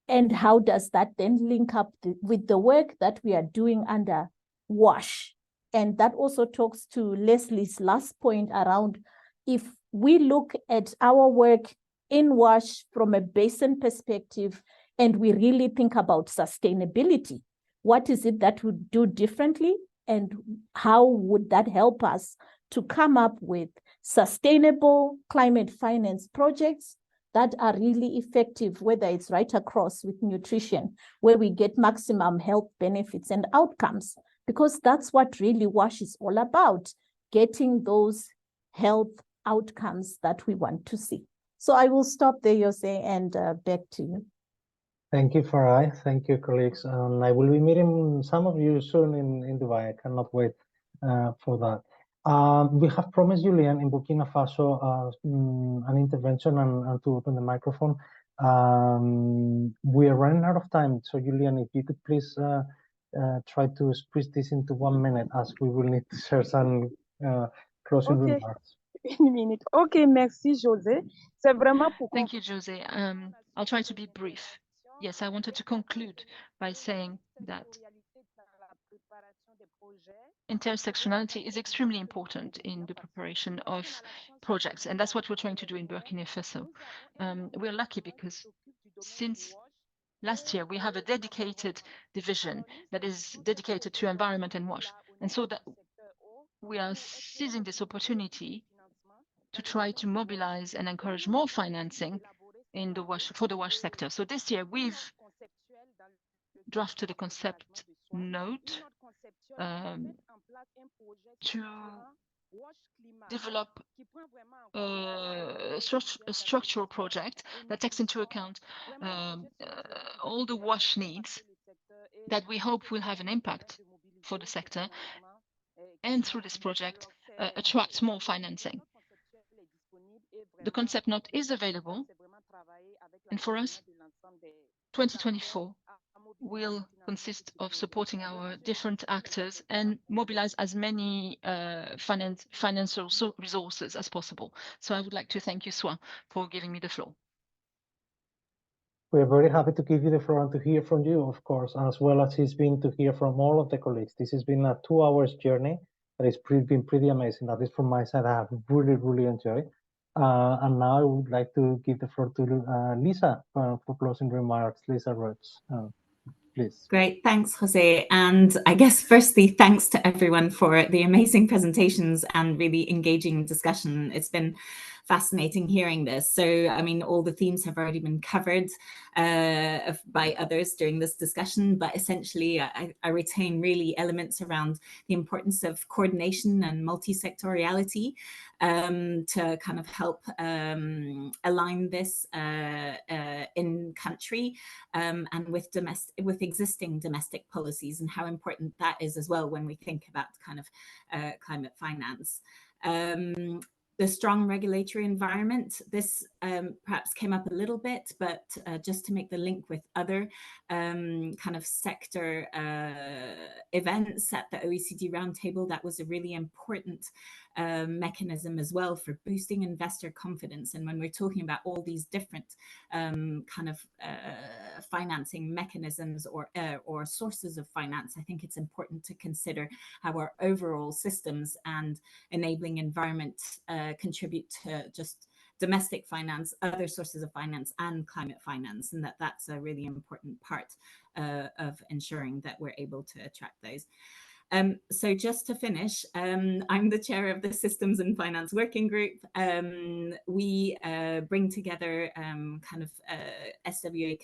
And how does that then link up with the work that we are doing under WASH? And that also talks to Leslie's last point around, if we look at our work in WASH from a basin perspective, and we really think about sustainability, what is it that we do differently? And how would that help us to come up with sustainable climate finance projects that are really effective, whether it's right across with nutrition, where we get maximum health benefits and outcomes, because that's what really WASH is all about, getting those health outcomes that we want to see. So I will stop there, Jose, and back to you. Thank you, Farai. Thank you, colleagues. I will be meeting some of you soon in Dubai. I cannot wait for that. We have promised Julian in Burkina Faso an intervention and to open the microphone. We are running out of time. So Julian, if you could please try to squeeze this into 1 minute, as we will need to share some closing remarks. Une minute. Ok, merci José. C'est vraiment pour Thank you, Jose. I'll try to be brief. Yes, I wanted to conclude by saying that intersectionality is extremely important in the preparation of projects, and that's what we're trying to do in Burkina Faso. We're lucky because since last year we have a dedicated division that is dedicated to environment and WASH, and so that we are seizing this opportunity to try to mobilize and encourage more financing in the WASH for the WASH sector. So this year we've drafted a concept note to develop a structural project that takes into account all the WASH needs that we hope will have an impact for the sector, and through this project attract more financing. The concept note is available, and for us, 2024 will consist of supporting our different actors and mobilize as many financial resources as possible. So I would like to thank you, Swa, for giving me the floor. We're very happy to give you the floor and to hear from you, of course, as well as it's been to hear from all of the colleagues. This has been a 2-hour journey that has been pretty amazing. That is from my side. I have really enjoyed. And now I would like to give the floor to Lisa for closing remarks. Lisa Rhodes, please. Great, thanks, Jose. And I guess firstly, thanks to everyone for the amazing presentations and really engaging discussion. It's been fascinating hearing this. So, I mean, all the themes have already been covered by others during this discussion, but essentially I retain really elements around the importance of coordination and multi-sectoriality to kind of help align this in country and with existing domestic policies, and how important that is as well when we think about kind of climate finance. The strong regulatory environment, this perhaps came up a little bit, but just to make the link with other kind of sector events at the OECD Roundtable, that was a really important mechanism as well for boosting investor confidence. And when we're talking about all these different kind of financing mechanisms or sources of finance, I think it's important to consider how our overall systems and enabling environment contribute to just domestic finance, other sources of finance, and climate finance, and that's a really important part of ensuring that we're able to attract those. So just to finish, I'm the chair of the Systems and Finance Working Group. We bring together kind of SWA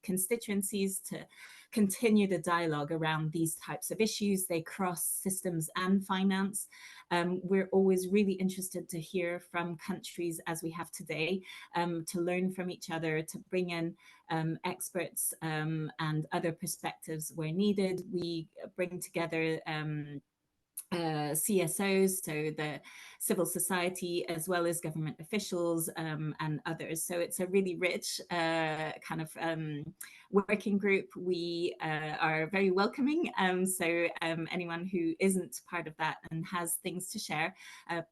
constituencies to continue the dialogue around these types of issues. They cross systems and finance. We're always really interested to hear from countries, as we have today, to learn from each other, to bring in experts and other perspectives where needed. We bring together CSOs, so the civil society, as well as government officials and others. So it's a really rich kind of working group. We are very welcoming. So anyone who isn't part of that and has things to share,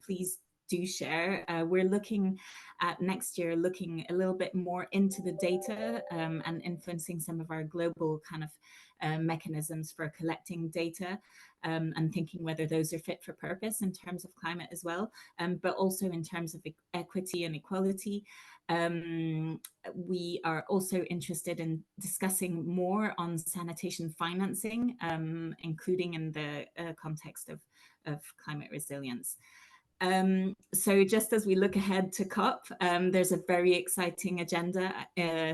please do share. We're looking at next year, looking a little bit more into the data and influencing some of our global kind of mechanisms for collecting data and thinking whether those are fit for purpose in terms of climate as well, but also in terms of equity and equality. We are also interested in discussing more on sanitation financing, including in the context of climate resilience. So just as we look ahead to COP, there's a very exciting agenda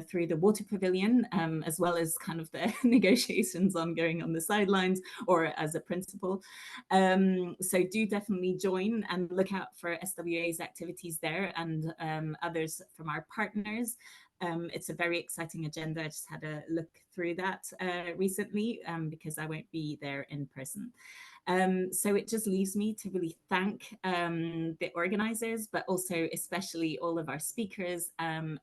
through the Water Pavilion, as well as kind of the negotiations ongoing on the sidelines or as a principle. So do definitely join and look out for SWA's activities there and others from our partners. It's a very exciting agenda. I just had a look through that recently because I won't be there in person. So it just leaves me to really thank the organizers, but also especially all of our speakers and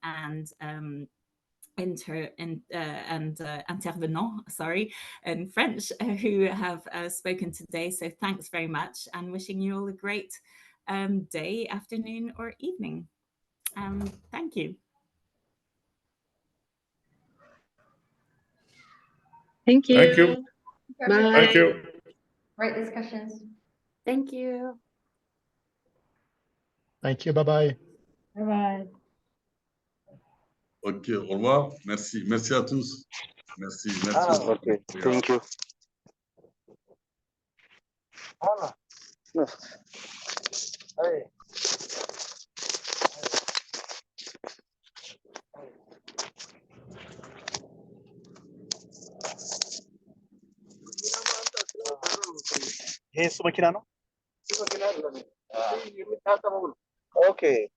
intervenants, sorry, in French, who have spoken today. So thanks very much, and wishing you all a great day, afternoon, or evening. Thank you. Thank you. Thank you. Bye. Thank you. Great discussions. Thank you. Thank you. Bye-bye. Bye-bye. Ok, au revoir. Merci. Merci à tous. Merci. Merci. Okay, thank you. Hey. Okay.